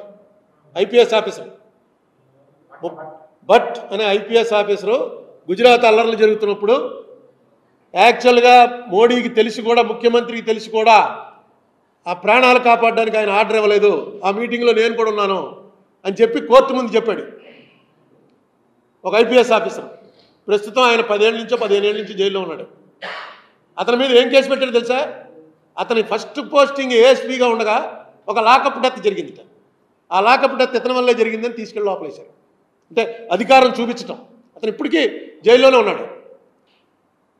ఐపీఎస్ ఆఫీసర్, భట్ అనే ఐపీఎస్ ఆఫీసరు గుజరాత్ అల్లర్లు జరుగుతున్నప్పుడు యాక్చువల్గా మోడీకి తెలిసి కూడా, ముఖ్యమంత్రికి తెలిసి కూడా ఆ ప్రాణాలు కాపాడడానికి ఆయన ఆర్డర్ ఇవ్వలేదు, ఆ మీటింగ్లో నేను కూడా ఉన్నాను అని చెప్పి కోర్టు ముందు చెప్పాడు ఒక ఐపీఎస్ ఆఫీసర్. ప్రస్తుతం ఆయన 10 ఏళ్ళ నుంచో 15 ఏళ్ళ నుంచి జైల్లో ఉన్నాడు. అతని మీద ఏం కేసు పెట్టాడు తెలుసా? అతని ఫస్ట్ పోస్టింగ్ ఏఎస్పీగా ఉండగా ఒక లాకప్ డెత్ జరిగింది. ఆ లాకప్ డెత్ ఇతని వల్లే జరిగిందని తీసుకెళ్ళి లోపలేశారు. అంటే అధికారం చూపించటం. అతను ఇప్పటికీ జైల్లోనే ఉన్నాడు.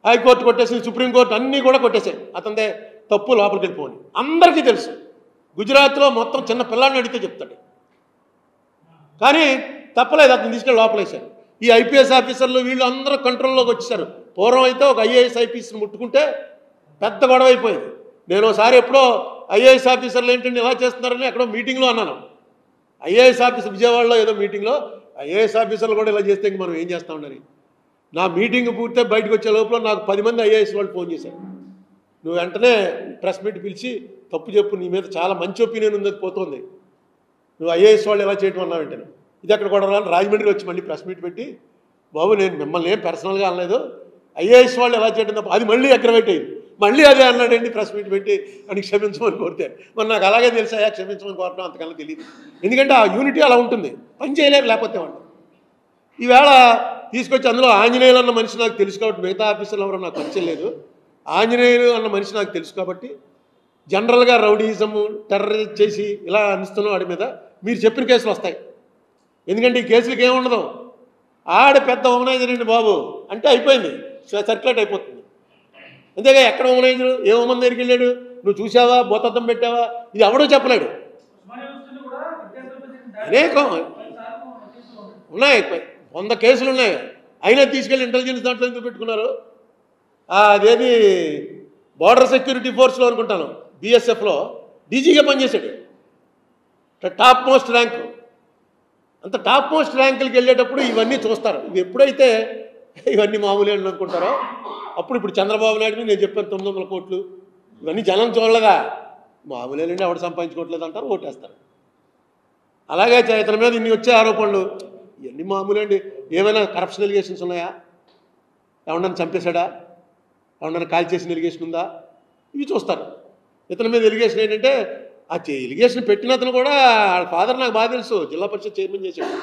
హైకోర్టు కొట్టేసింది, సుప్రీంకోర్టు అన్నీ కూడా కొట్టేశాయి. అతనిదే తప్పు, లోపలికి వెళ్ళిపోని అందరికీ తెలుసు. గుజరాత్లో మొత్తం చిన్న పిల్లాడిని అడిగితే చెప్తాడు. కానీ తప్పలేదు, అతను తీసుకెళ్ళి లోపలేశారు. ఈ ఐపీఎస్ ఆఫీసర్లు వీళ్ళు అందరూ కంట్రోల్లోకి వచ్చేసారు. పూర్వం అయితే ఒక ఐఏఎస్ ఐపీఎస్ని ముట్టుకుంటే పెద్ద గొడవ అయిపోయింది. నేను ఒకసారి ఎప్పుడో ఐఏఎస్ ఆఫీసర్లు ఏంటంటే ఇలా చేస్తున్నారని ఎక్కడో మీటింగ్లో అన్నాను. ఐఏఎస్ ఆఫీసర్ విజయవాడలో ఏదో మీటింగ్లో ఐఏఎస్ ఆఫీసర్లు కూడా ఇలా చేస్తే ఇంక మనం ఏం చేస్తామని. నా మీటింగ్ పూర్తి బయటకు వచ్చే లోపల నాకు 10 మంది ఐఏఎస్ వాళ్ళు ఫోన్ చేశారు. నువ్వు వెంటనే ప్రెస్ మీట్ పిలిచి తప్పు చెప్పు, నీ మీద చాలా మంచి ఒపీనియన్ ఉంది, పోతుంది, నువ్వు ఐఏఎస్ వాళ్ళు ఎలా చేయటం అన్నావు వెంటనే. ఇది అక్కడ కూడా రాజమండ్రిలో వచ్చి మళ్ళీ ప్రెస్ మీట్ పెట్టి, బాబు నేను మిమ్మల్ని ఏం పర్సనల్గా అనలేదు, ఐఏఎస్ వాళ్ళు ఎలా చేయడం తప్ప, అది మళ్ళీ అగ్రవేట్ అయింది. మళ్ళీ అదే అన్నాడండి ప్రెస్ మీట్ పెట్టి అని క్షమించమని కోరితే. మరి నాకు అలాగే తెలిసాయా క్షమించమని కోరటం, అంతకన్నా తెలియదు. ఎందుకంటే ఆ యూనిటీ అలా ఉంటుంది, పని చేయలేరు లేకపోతే వాళ్ళు. ఈవేళ తీసుకొచ్చి అందులో ఆంజనేయులు అన్న మనిషి నాకు తెలుసు కాబట్టి, మిగతా ఆఫీసర్లు ఎవరో నాకు పరిచయం లేదు, ఆంజనేయులు అన్న మనిషి నాకు తెలుసు కాబట్టి జనరల్గా రౌడీజము టెర్రర్ చేసి ఇలా అనిస్తున్న వాడి మీద మీరు చెప్పిన కేసులు వస్తాయి. ఎందుకంటే ఈ కేసులకి ఏముండదు, ఆడ పెద్ద ఉమనైజర్ అండి బాబు అంటే అయిపోయింది, సర్క్యులేట్ అయిపోతుంది. అంతేగా ఎక్కడ ఉమనైజరు, ఏ ఉమన్ దగ్గరికి వెళ్ళాడు, నువ్వు చూసావా, బోతద్దం పెట్టావా, ఇది ఎవడో చెప్పలేడు. అనేకం ఉన్నాయి, 100 కేసులు ఉన్నాయి. అయినా తీసుకెళ్ళి ఇంటెలిజెన్స్ దాంట్లో ఎందుకు పెట్టుకున్నారు? అదేది బార్డర్ సెక్యూరిటీ ఫోర్స్లో అనుకుంటాను, బీఎస్ఎఫ్లో డీజీగా పనిచేశాడు. Top most rank. అంత టాప్ మోస్ట్ ర్యాంకులకి వెళ్ళేటప్పుడు ఇవన్నీ చూస్తారు. ఇవి ఎప్పుడైతే ఇవన్నీ మామూలు అనుకుంటారో అప్పుడు ఇప్పుడు చంద్రబాబు నాయుడు నేను చెప్పాను 900 కోట్లు, ఇవన్నీ జనం చూడలేదా, మామూలేనండి ఎవడు సంపాదించుకోవట్లేదు అంటారు, ఓటేస్తారు. అలాగే ఇతని మీద ఇన్ని వచ్చే ఆరోపణలు ఇవన్నీ మామూలండి. ఏమైనా కరప్షన్ ఎలిగేషన్స్ ఉన్నాయా, ఎవడన్నా చంపేశాడా, ఎవడన్నా కాల్ చేసిన ఎలిగేషన్ ఉందా, ఇవి చూస్తారు. ఇతని మీద ఎలిగేషన్ ఏంటంటే ఆ ఎలిగేషన్ పెట్టిన అతను కూడా వాళ్ళ ఫాదర్ నాకు బాగా తెలుసు, జిల్లా పరిషత్ చైర్మన్ చేశాడు,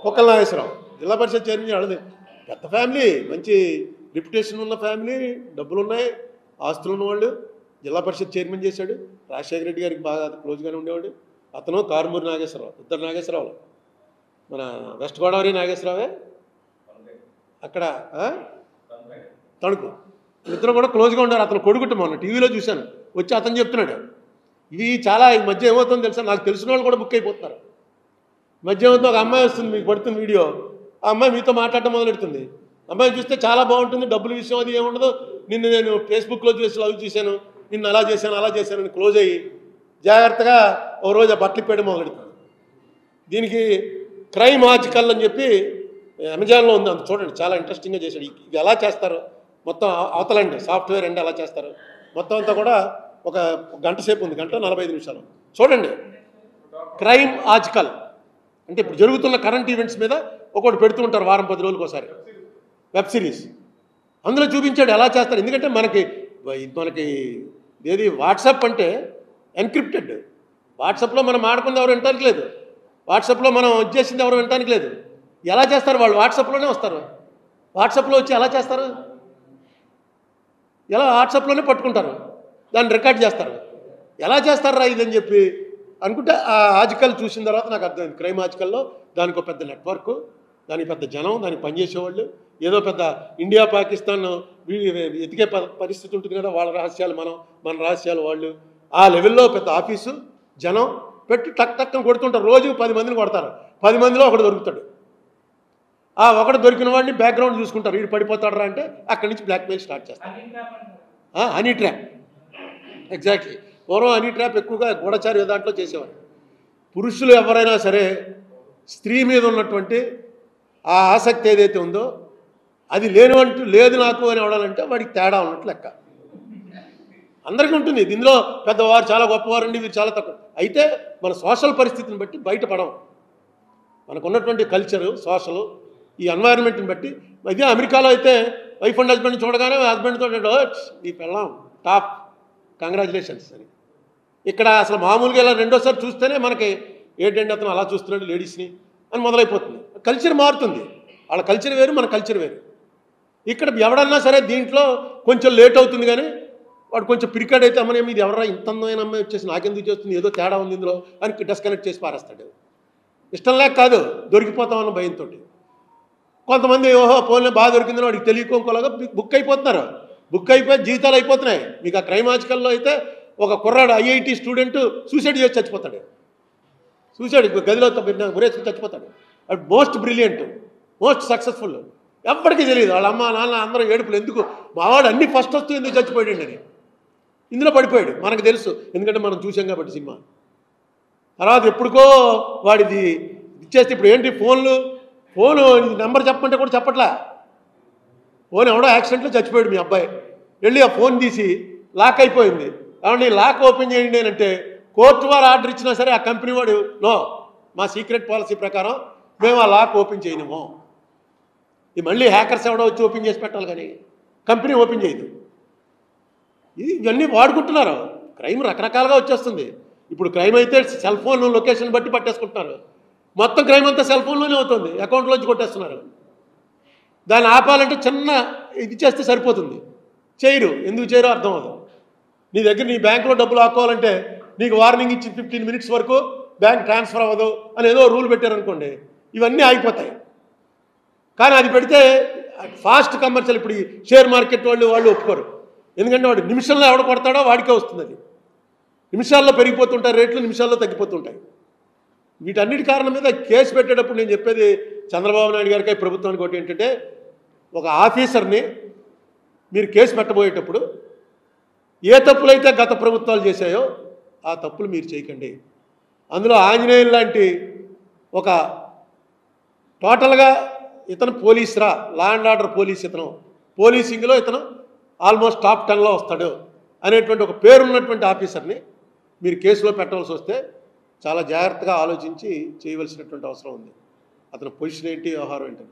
కుక్కల నాగేశ్వరరావు. జిల్లా పరిషత్ చైర్మన్ వాళ్ళది పెద్ద ఫ్యామిలీ, మంచి రిప్యుటేషన్ ఉన్న ఫ్యామిలీ, డబ్బులు ఉన్నాయి, ఆస్తులు ఉన్నవాళ్ళు. జిల్లా పరిషత్ చైర్మన్ చేశాడు. రాజశేఖర రెడ్డి గారికి బాగా క్లోజ్గానే ఉండేవాడు. అతను కారుమూరి నాగేశ్వరరావు, ఇద్దరు నాగేశ్వరరావులు. మన వెస్ట్ గోదావరి నాగేశ్వరరావే అక్కడ తణుకు, ఇద్దరు కూడా క్లోజ్గా ఉన్నారు. అతను కొడుకుట మొన్న టీవీలో చూశాను, వచ్చి అతను చెప్తున్నాడు. ఇవి చాలా ఈ మధ్య ఏమవుతుందో తెలుసా, నాకు తెలిసిన వాళ్ళు కూడా బుక్ అయిపోతున్నారు. మధ్యాహ్నంతో ఒక అమ్మాయి వస్తుంది, మీకు పడుతుంది వీడియో. ఆ అమ్మాయి మీతో మాట్లాడటం మొదలెడుతుంది. అమ్మాయి చూస్తే చాలా బాగుంటుంది, డబ్బుల విషయం అది ఏముండదు. నిన్ను నేను ఫేస్బుక్లో చూసి లవ్ చూశాను, నిన్ను అలా చేశాను అని క్లోజ్ అయ్యి జాగ్రత్తగా ఓ రోజు ఆ బట్టలు పెట్టడం మొదలెడుతుంది. దీనికి క్రైమ్ ఆర్టికల్ అని చెప్పి అమెజాన్లో ఉంది, అంత చూడండి, చాలా ఇంట్రెస్టింగ్గా చేశాడు. ఇది ఎలా చేస్తారు మొత్తం అవతలండి, సాఫ్ట్వేర్ అండి ఎలా చేస్తారు మొత్తం అంతా కూడా ఒక గంట సేపు ఉంది, 1:45 చూడండి. క్రైమ్ ఆర్టికల్ అంటే ఇప్పుడు జరుగుతున్న కరెంట్ ఈవెంట్స్ మీద ఒకటి పెడుతూ ఉంటారు వారం 10 రోజులకు ఒకసారి, వెబ్ సిరీస్. అందులో చూపించాడు ఎలా చేస్తారు. ఎందుకంటే మనకి ఏది వాట్సాప్ అంటే ఎన్క్రిప్టెడ్. వాట్సాప్లో మనం ఆడుకుంది ఎవరు వినటానికి లేదు, వాట్సాప్లో మనం చేసింది ఎవరు వినటానికి లేదు. ఎలా చేస్తారు వాళ్ళు? వాట్సాప్లోనే వస్తారు. వాట్సాప్లో వచ్చి ఎలా చేస్తారు? ఎలా వాట్సాప్లోనే పట్టుకుంటారు, దాన్ని రికార్డ్ చేస్తారు. ఎలా చేస్తారా ఇదని చెప్పి అనుకుంటే ఆ ఆర్టికల్ చూసిన తర్వాత నాకు అర్థమైంది. క్రైమ్ ఆర్టికల్లో దానికి ఒక పెద్ద నెట్వర్క్, దానికి పెద్ద జనం, దానికి పనిచేసేవాళ్ళు, ఏదో పెద్ద ఇండియా పాకిస్తాన్ ఎతికే పరిస్థితి ఉంటుంది కదా, వాళ్ళ రహస్యాలు మన రహస్యాలు వాళ్ళు, ఆ లెవెల్లో పెద్ద ఆఫీసు, జనం పెట్టి టక్కని కొడుతుంటారు. రోజు 10 మందిని కొడతారు, 10 మందిలో ఒకడు దొరుకుతాడు. ఆ ఒకడు దొరికిన వాడిని బ్యాక్గ్రౌండ్ చూసుకుంటారు, వీడు పడిపోతాడరా అంటే అక్కడి నుంచి బ్లాక్మెయిల్ స్టార్ట్ చేస్తారు. Honey trap, exactly. పూర్వం హనీ ట్రాప్ ఎక్కువగా గూఢచారి దాంట్లో చేసేవారు. పురుషులు ఎవరైనా సరే స్త్రీ మీద ఉన్నటువంటి ఆ ఆసక్తి ఏదైతే ఉందో అది లేదు నాకు అని అవడాలంటే వాడికి తేడా ఉన్నట్లు లెక్క. అందరికీ ఉంటుంది. దీనిలో పెద్దవారు చాలా గొప్పవారండి, వీరు చాలా తక్కువ. అయితే మన సోషల్ పరిస్థితిని బట్టి బయటపడం, మనకు ఉన్నటువంటి కల్చరు, సోషల్, ఈ ఎన్వైరన్మెంట్ని బట్టి. ఇదే అమెరికాలో అయితే వైఫ్ అండ్ హస్బెండ్ చూడగానే హస్బెండ్తో నీ పెళ్ళాం టాప్, కంగ్రాచులేషన్స్ అని. ఇక్కడ అసలు మామూలుగా ఇలా రెండోసారి చూస్తేనే మనకి ఏంటంటే అతను అలా చూస్తున్నాడు లేడీస్ని అని మొదలైపోతుంది. కల్చర్ మారుతుంది, వాళ్ళ కల్చర్ వేరు, మన కల్చర్ వేరు. ఇక్కడ ఎవడన్నా సరే దీంట్లో కొంచెం లేట్ అవుతుంది, కానీ వాడు కొంచెం పిరికాడ్ అయితే అమ్మనే ఇది ఎవరా ఇంత అందమైన అమ్మాయి వచ్చేసి నాకెందుకు చేస్తుంది, ఏదో తేడా ఉంది ఇందులో అని డిస్కనెక్ట్ చేసి పారేస్తాడు. ఇష్టం లేక కాదు, దొరికిపోతామన్న భయంతో. కొంతమంది ఓహో ఫోన్లో బాగా దొరికిందని వాడికి తెలియకోలాగా బుక్ అయిపోతున్నారు. బుక్ అయిపోయి జీవితాలు అయిపోతున్నాయి. మీకు ఆ క్రైమ్ ఆర్టికల్లో అయితే ఒక కుర్రాడు ఐఐటి స్టూడెంట్ సూసైడ్ చేసి చచ్చిపోతాడు. సూసైడ్ గదిలో గురేసి చచ్చిపోతాడు. అది మోస్ట్ బ్రిలియంట్, మోస్ట్ సక్సెస్ఫుల్. ఎప్పటికీ తెలియదు వాళ్ళ అమ్మ నాన్న అందరూ ఏడుపులు, ఎందుకు మావాడు అన్ని ఫస్ట్ వస్తూ ఎందుకు చచ్చిపోయాడు అని. ఇందులో పడిపోయాడు, మనకు తెలుసు, ఎందుకంటే మనం చూసాం కాబట్టి సినిమా. తర్వాత ఎప్పుడుకో వాడిది ఇచ్చేస్తే ఇప్పుడు ఏంటి ఫోను నెంబర్ చెప్పమంటే కూడా చెప్పట్లా. ఫోన్ ఎవడో యాక్సిడెంట్లో చచ్చిపోయాడు మీ అబ్బాయి, వెళ్ళి ఆ ఫోన్ తీసి లాక్ అయిపోయింది, కాబట్టి లాక్ ఓపెన్ చేయండి అని అంటే కోర్టు వారు ఆర్డర్ ఇచ్చినా సరే ఆ కంపెనీ వాడు నో, మా సీక్రెట్ పాలసీ ప్రకారం మేము ఆ లాక్ ఓపెన్ చేయలేము. ఇది మళ్ళీ హ్యాకర్స్ ఎవడో వచ్చి ఓపెన్ చేసి పెట్టాలి, కానీ కంపెనీ ఓపెన్ చేయదు. ఇవన్నీ వాడుకుంటున్నారు. క్రైమ్ రకరకాలుగా వచ్చేస్తుంది. ఇప్పుడు క్రైమ్ అయితే సెల్ ఫోన్ లొకేషన్ బట్టి పట్టేసుకుంటున్నారు. మొత్తం క్రైమ్ అంతా సెల్ ఫోన్లోనే అవుతుంది, అకౌంట్లోంచి కొట్టేస్తున్నారు. దాన్ని ఆపాలంటే చిన్న ఇది చేస్తే సరిపోతుంది, చేయరు. ఎందుకు చేయరో అర్థం అవ్వదు. నీ బ్యాంకులో డబ్బులు ఆపుకోవాలంటే నీకు వార్నింగ్ ఇచ్చి 15 మినిట్స్ వరకు బ్యాంక్ ట్రాన్స్ఫర్ అవ్వదు అని ఏదో రూల్ పెట్టారనుకోండి, ఇవన్నీ ఆగిపోతాయి. కానీ అది పెడితే ఫాస్ట్ కమర్షియల్, ఇప్పుడు ఈ షేర్ మార్కెట్ వాళ్ళు ఒప్పుకోరు. ఎందుకంటే వాడు నిమిషంలో ఎవడ కొడతాడో వాడికే వస్తుంది. అది నిమిషాల్లో పెరిగిపోతుంటాయి రేట్లు, నిమిషాల్లో తగ్గిపోతుంటాయి. వీటన్నిటి కారణం మీద కేసు పెట్టేటప్పుడు నేను చెప్పేది చంద్రబాబు నాయుడు గారికి, ప్రభుత్వానికి ఒకటి ఏంటంటే, ఒక ఆఫీసర్ని మీరు కేసు పెట్టబోయేటప్పుడు ఏ తప్పులైతే గత ప్రభుత్వాలు చేశాయో ఆ తప్పులు మీరు చేయకండి. అందులో ఆంజనేయులు లాంటి ఒక టోటల్గా ఇతను పోలీసురా, లా అండ్ ఆర్డర్ పోలీస్, ఇతను పోలీసింగ్లో ఇతను ఆల్మోస్ట్ టాప్ 10లో వస్తాడు అనేటువంటి ఒక పేరున్నటువంటి ఆఫీసర్ని మీరు కేసులో పెట్టవలసి వస్తే చాలా జాగ్రత్తగా ఆలోచించి చేయవలసినటువంటి అవసరం ఉంది. అతని పొజిషన్ ఏంటి, వ్యవహారం ఏంటని.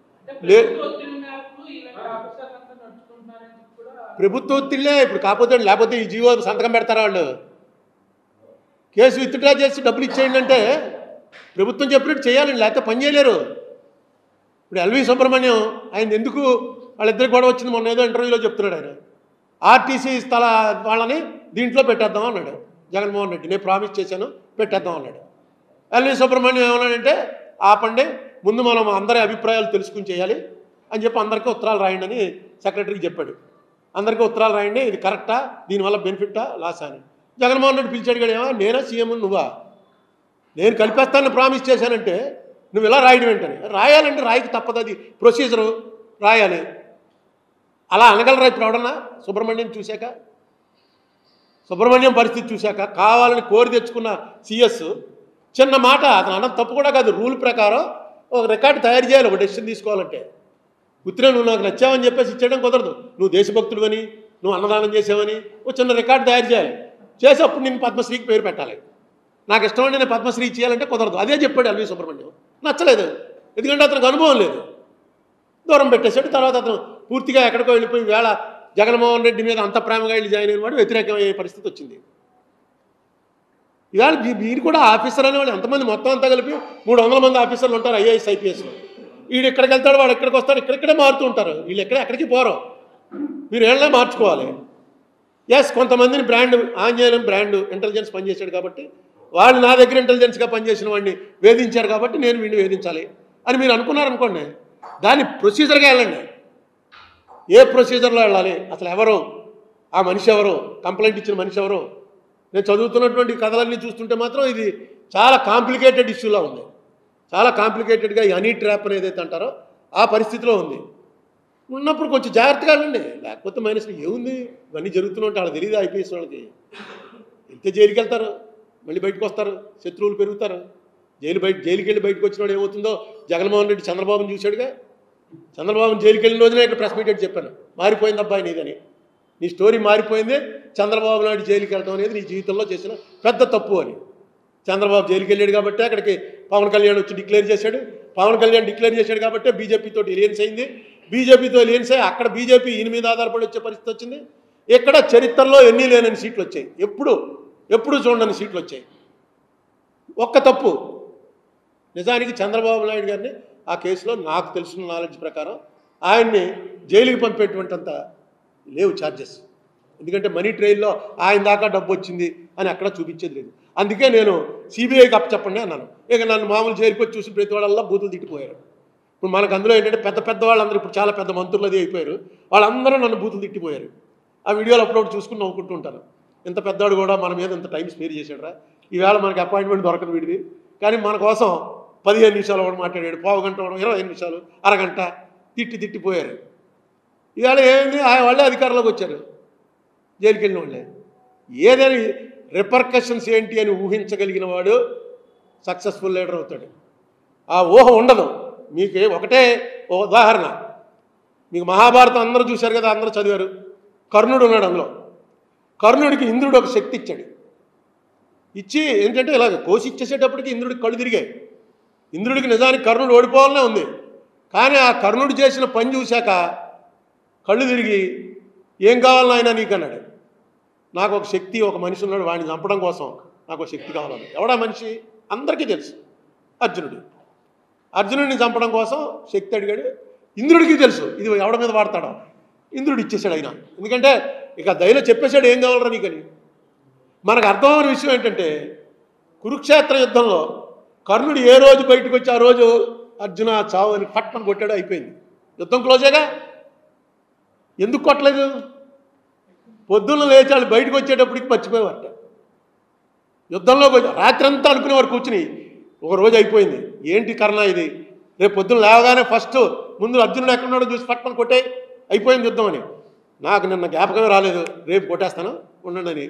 ప్రభుత్వ ఒత్తిడిలే ఇప్పుడు, లేకపోతే ఈ జీవో సంతకం పెడతారా వాళ్ళు? కేసు విత్డ్రా చేసి డబ్బులు ఇచ్చేయండి అంటే ప్రభుత్వం చెప్పినట్టు చేయాలండి, లేకపోతే పని చేయలేరు. ఇప్పుడు ఎల్వి సుబ్రహ్మణ్యం ఆయన ఎందుకు వాళ్ళిద్దరికి గొడవ వచ్చింది మొన్న ఏదో ఇంటర్వ్యూలో చెప్తున్నాడు. ఆయన ఆర్టీసీ స్థల వాళ్ళని దీంట్లో పెట్టేద్దాం అన్నాడు జగన్మోహన్ రెడ్డి, నేను ప్రామిస్ చేశాను పెట్టేద్దాం అన్నాడు. ఎల్వి సుబ్రహ్మణ్యం ఏమన్నాడంటే ఆపండి, ముందు మనం అందరి అభిప్రాయాలు తెలుసుకుని చేయాలి అని చెప్పి అందరికీ ఉత్తరాలు రాయండి అని సెక్రటరీకి చెప్పాడు. అందరికీ ఉత్తరాలు రాయండి, ఇది కరెక్టా, దీనివల్ల బెనిఫిట్టా లాసా అని. జగన్మోహన్ రెడ్డి పిలిచాడు కదా, ఏమా నేనా సీఎం నువ్వా, నేను కలిపేస్తానని ప్రామిస్ చేశానంటే నువ్వు ఇలా రాయడం ఏంటని. రాయాలంటే రాయికి తప్పదు, అది ప్రొసీజరు, రాయాలి. అలా అనగలరా ఇప్పుడు ఎవడన్నా? సుబ్రహ్మణ్యం చూశాక, సుబ్రహ్మణ్యం పరిస్థితి చూశాక కావాలని కోరి తెచ్చుకున్న సిఎస్ చిన్న మాట, అతను అన్న తప్పు కూడా కాదు, రూల్ ప్రకారం ఒక రికార్డు తయారు చేయాలి ఒక డెసిషన్ తీసుకోవాలంటే. ఉత్తినే నువ్వు నాకు నచ్చావని చెప్పేసి ఇచ్చేయడం కుదరదు. నువ్వు దేశభక్తుడు అని, నువ్వు అన్నదానం చేసావని ఒక చిన్న రికార్డు తయారు చేయాలి. చేసి అప్పుడు నేను పద్మశ్రీకి పేరు పెట్టాలి. నాకు ఇష్టం నేను పద్మశ్రీ చేయాలంటే కుదరదు. అదే చెప్పాడు ఎల్వి సుబ్రహ్మణ్యం. నచ్చలేదు, ఎందుకంటే అతనికి అనుభవం లేదు, దూరం పెట్టేశాడు. తర్వాత అతను పూర్తిగా ఎక్కడికో వెళ్ళిపోయి వేళ జగన్మోహన్ రెడ్డి మీద అంత ప్రేమగా వెళ్ళి జాయిన్ అయిన వాడు వ్యతిరేకమయ్యే పరిస్థితి వచ్చింది. ఇవాళ మీరు కూడా ఆఫీసర్ అనేవాళ్ళు ఎంతమంది, మొత్తం అంతా కలిపి 300 మంది ఆఫీసర్లు ఉంటారు ఐఏఎస్ ఐపీఎస్లో. వీడు ఇక్కడికి వెళ్తాడు, వాడు ఎక్కడికి వస్తాడు, ఇక్కడిక్కడే మారుతూ ఉంటారు. వీళ్ళు ఎక్కడికి పోరు, మీరు ఏళ్ళనే మార్చుకోవాలి. ఎస్, కొంతమందిని బ్రాండ్ ఆంజనేయం బ్రాండ్ ఇంటెలిజెన్స్ పనిచేశాడు కాబట్టి, వాళ్ళు నా దగ్గర ఇంటెలిజెన్స్గా పనిచేసిన వాడిని వేధించారు కాబట్టి నేను వీడిని వేధించాలి అని మీరు అనుకున్నారనుకోండి, దాన్ని ప్రొసీజర్గా వెళ్ళండి. ఏ ప్రొసీజర్లో వెళ్ళాలి, అసలు ఎవరు ఆ మనిషి, ఎవరు కంప్లైంట్ ఇచ్చిన మనిషి ఎవరు? నేను చదువుతున్నటువంటి కథలన్నీ చూస్తుంటే మాత్రం ఇది చాలా కాంప్లికేటెడ్ ఇష్యూలా ఉంది. చాలా కాంప్లికేటెడ్గా ఈ హనీ ట్రాప్ అనేది ఏదైతే అంటారో ఆ పరిస్థితిలో ఉంది. ఉన్నప్పుడు కొంచెం జాగ్రత్తగా వెళ్ళండి, లేకపోతే మైనస్ ఏముంది. ఇవన్నీ జరుగుతున్నట్టు వాళ్ళకి తెలియదు. ఐపీఎస్ వాళ్ళకి వెళ్తే జైలుకి వెళ్తారు, మళ్ళీ బయటకు వస్తారు, శత్రువులు పెరుగుతారు. జైలుకి వెళ్ళి బయటకు వచ్చినప్పుడు ఏమవుతుందో జగన్మోహన్ రెడ్డి చంద్రబాబుని చూశాడుగా. చంద్రబాబుని జైలుకి వెళ్ళిన రోజునే ఇక్కడ ప్రెస్ మీట్ చెప్పాను, మారిపోయింది అబ్బాయి నీదని, నీ స్టోరీ మారిపోయింది, చంద్రబాబు నాయుడు జైలుకి వెళ్ళడం అనేది నీ జీవితంలో చేసిన పెద్ద తప్పు అని. చంద్రబాబు జైలుకి వెళ్ళాడు కాబట్టి అక్కడికి పవన్ కళ్యాణ్ వచ్చి డిక్లేర్ చేశాడు. పవన్ కళ్యాణ్ డిక్లేర్ చేశాడు కాబట్టి బీజేపీతో ఎలియన్స్ అయింది. బీజేపీతో ఎలియన్స్ అయ్యి అక్కడ బీజేపీ ఈయన మీద ఆధారపడి వచ్చే పరిస్థితి వచ్చింది. ఇక్కడ చరిత్రలో ఎన్ని లేనని సీట్లు వచ్చాయి, ఎప్పుడు చూడని సీట్లు వచ్చాయి. ఒక్క తప్పు, నిజానికి చంద్రబాబు నాయుడు గారిని ఆ కేసులో నాకు తెలిసిన నాలెడ్జ్ ప్రకారం ఆయన్ని జైలుకి పంపేటువంటింత లేవు ఛార్జెస్. ఎందుకంటే మనీ ట్రైల్లో ఆయన దాకా డబ్బు వచ్చింది అని అక్కడ చూపించేది లేదు. అందుకే నేను సిబిఐకి అప్పచెప్పండి అన్నాను. ఇక నన్ను మామూలు జైలుకి వచ్చి చూసిన ప్రతి వాళ్ళల్లో బూతులు తిట్టిపోయారు. ఇప్పుడు మనకు అందులో ఏంటంటే పెద్ద వాళ్ళందరూ ఇప్పుడు చాలా పెద్ద మంత్రులు అది అయిపోయారు, వాళ్ళందరూ నన్ను బూతులు తిట్టిపోయారు. ఆ వీడియోలు అప్పుడప్పుడు చూసుకుని నవ్వుకుంటూ ఉంటాను. ఇంత పెద్దవాడు కూడా మన మీద ఇంత టైం స్పేర్ చేశాడురా, ఈవేళ మనకి అపాయింట్మెంట్ దొరకదు వీడిది, కానీ మన కోసం 15 నిమిషాలు కూడా మాట్లాడాడు, పావు గంట 25 నిమిషాలు, అరగంట తిట్టిపోయారు. ఇవాళ ఏమైంది, వాళ్ళే అధికారంలోకి వచ్చారు, జైలుకి వెళ్ళిన వాళ్ళే. ఏదైనా రిపర్కషన్స్ ఏంటి అని ఊహించగలిగిన వాడు సక్సెస్ఫుల్ లీడర్ అవుతాడు. ఆ ఊహ ఉండదు. మీకు ఒకటే ఉదాహరణ, మీకు మహాభారతం అందరూ చూశారు కదా, అందరూ చదివారు. కర్ణుడు ఉన్నాడు అందులో. కర్ణుడికి ఇంద్రుడు ఒక శక్తి ఇచ్చాడు. ఇచ్చి ఏంటంటే ఇలాగ కోసి ఇచ్చేసేటప్పటికి ఇంద్రుడికి కళ్ళు తిరిగాయి. ఇంద్రుడికి నిజానికి కర్ణుడు ఓడిపోవాలనే ఉంది, కానీ ఆ కర్ణుడు చేసిన పని చూశాక కళ్ళు తిరిగి ఏం కావాలని ఆయన నీకు అన్నాడు. నాకు ఒక శక్తి, ఒక మనిషి ఉన్నాడు, వాడిని చంపడం కోసం నాకు ఒక శక్తి కావాలని. ఎవడా మనిషి? అందరికీ తెలుసు, అర్జునుడిని చంపడం కోసం శక్తి అడిగాడు. ఇంద్రుడికి తెలుసు ఇది ఎవడ మీద వాడతాడో, ఇంద్రుడు ఇచ్చేసాడు ఆయన. ఎందుకంటే ఇక దయలో చెప్పేశాడు ఏం కావాలరా నీకని. మనకు అర్థమైన విషయం ఏంటంటే కురుక్షేత్ర యుద్ధంలో కర్ణుడు ఏ రోజు బయటకు వచ్చి ఆ రోజు అర్జున చావు అని పట్టణం కొట్టాడు, అయిపోయింది, యుద్ధం క్లోజేగా. ఎందుకు కొట్టలేదు? పొద్దున్న లేచాడు, బయటకు వచ్చేటప్పటికి మర్చిపోయేవారట. యుద్ధంలోకి రాత్రి అంతా అనుకునేవారు కూర్చుని, ఒక రోజు అయిపోయింది, ఏంటి కర్ణ ఇది, రేపు పొద్దున్న లేవగానే ఫస్ట్ ముందు అర్జునుడు ఎక్కడున్నాడో చూసి పట్టణం కొట్టే, అయిపోయింది యుద్ధం అని. నాకు నిన్న జ్ఞాపకమే రాలేదు, రేపు కొట్టేస్తాను ఉండండి అని.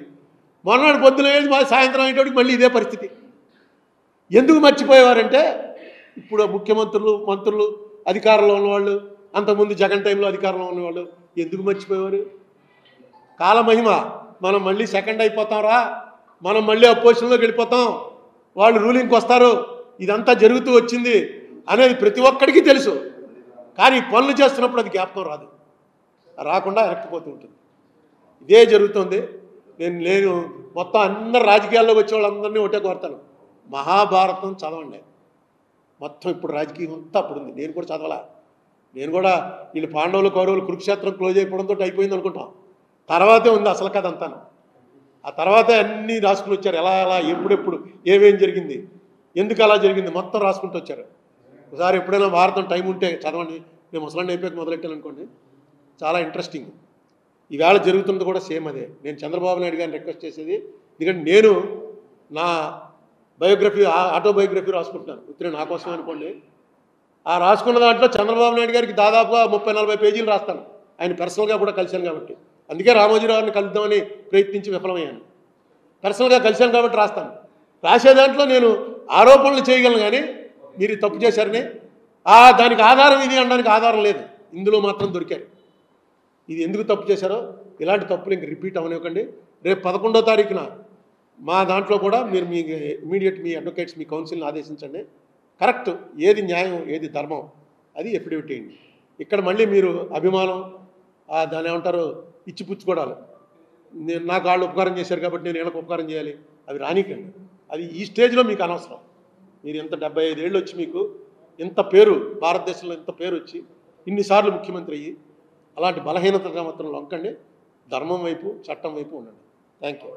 మొన్నటి పొద్దున సాయంత్రం అయ్యేటోడికి మళ్ళీ ఇదే పరిస్థితి. ఎందుకు మర్చిపోయేవారంటే ఇప్పుడు ముఖ్యమంత్రులు, మంత్రులు, అధికారంలో ఉన్నవాళ్ళు, అంతకుముందు జగన్ టైంలో అధికారంలో ఉన్నవాళ్ళు ఎందుకు మర్చిపోయేవారు? కాలమహిమ, మనం మళ్ళీ సెకండ్ అయిపోతాం రా, మనం మళ్ళీ అపోజిషన్లోకి వెళ్ళిపోతాం, వాళ్ళు రూలింగ్కి వస్తారు, ఇదంతా జరుగుతూ వచ్చింది అనేది ప్రతి ఒక్కడికి తెలుసు. కానీ పనులు చేస్తున్నప్పుడు అది జ్ఞాపకం రాదు, రాకుండా వెనక్కిపోతూ ఉంటుంది. ఇదే జరుగుతుంది. నేను మొత్తం అందరు రాజకీయాల్లోకి వచ్చే వాళ్ళందరినీ ఒకటే కోరుతాను, మహాభారతం చదవండి. మొత్తం ఇప్పుడు రాజకీయం అంతా అప్పుడు ఉంది. నేను కూడా చదవాలా, నేను కూడా వీళ్ళు పాండవులు కౌరవులు కురుక్షేత్రం క్లోజ్ అయిపోవడంతో అయిపోయింది అనుకుంటాం. తర్వాతే ఉంది అసలు కథ అంతాను. ఆ తర్వాతే అన్నీ రాసుకుని వచ్చారు, ఎలా ఎప్పుడెప్పుడు ఏమేం జరిగింది, ఎందుకు అలా జరిగింది మొత్తం రాసుకుంటూ వచ్చారు. ఒకసారి ఎప్పుడైనా భారతం టైం ఉంటే చదవండి. నేను ముసలాన్ని అయిపోయాక మొదలెట్టాను అనుకోండి, చాలా ఇంట్రెస్టింగ్. ఈవేళ జరుగుతున్నది కూడా సేమ్ అదే. నేను చంద్రబాబు నాయుడు గారిని రిక్వెస్ట్ చేసేది, ఎందుకంటే నేను నా బయోగ్రఫీ ఆటోబయోగ్రఫీ రాసుకుంటున్నాను ఉత్తరే నా కోసం అనుకోండి. ఆ రాసుకున్న దాంట్లో చంద్రబాబు నాయుడు గారికి దాదాపుగా 30-40 పేజీలు రాస్తాను. ఆయన పర్సనల్గా కూడా కలిశాను కాబట్టి. అందుకే రామోజీరావుని కలుద్దామని ప్రయత్నించి విఫలమయ్యాను. పర్సనల్గా కలిశాను కాబట్టి రాస్తాను. రాసే దాంట్లో నేను ఆరోపణలు చేయగలను, కానీ మీరు తప్పు చేశారని దానికి ఆధారం ఇది అనడానికి ఆధారం లేదు. ఇందులో మాత్రం దొరికారు. ఇది ఎందుకు తప్పు చేశారో ఇలాంటి తప్పులు ఇంక రిపీట్ అవనివ్వకండి. రేపు 11వ తారీఖున మా దాంట్లో కూడా మీరు మీ ఇమీడియట్ మీ అడ్వకేట్స్ మీ కౌన్సిల్ని ఆదేశించండి. కరెక్ట్ ఏది న్యాయం ఏది ధర్మం అది ఎఫిడవిట్ వేయండి. ఇక్కడ మళ్ళీ మీరు అభిమానం దాన్ని ఏమంటారు ఇచ్చిపుచ్చుకోవడాలు, నేను నాకు వాళ్ళు ఉపకారం చేశారు కాబట్టి నేను వీళ్ళకి ఉపకారం చేయాలి, అవి రానికండి. అది ఈ స్టేజ్లో మీకు అనవసరం. మీరు ఇంత 75 ఏళ్ళు వచ్చి మీకు ఇంత పేరు, భారతదేశంలో ఇంత పేరు వచ్చి ఇన్నిసార్లు ముఖ్యమంత్రి అయ్యి అలాంటి బలహీనత మాత్రం లొంకండి. ధర్మం వైపు చట్టం వైపు ఉండండి. Thank you.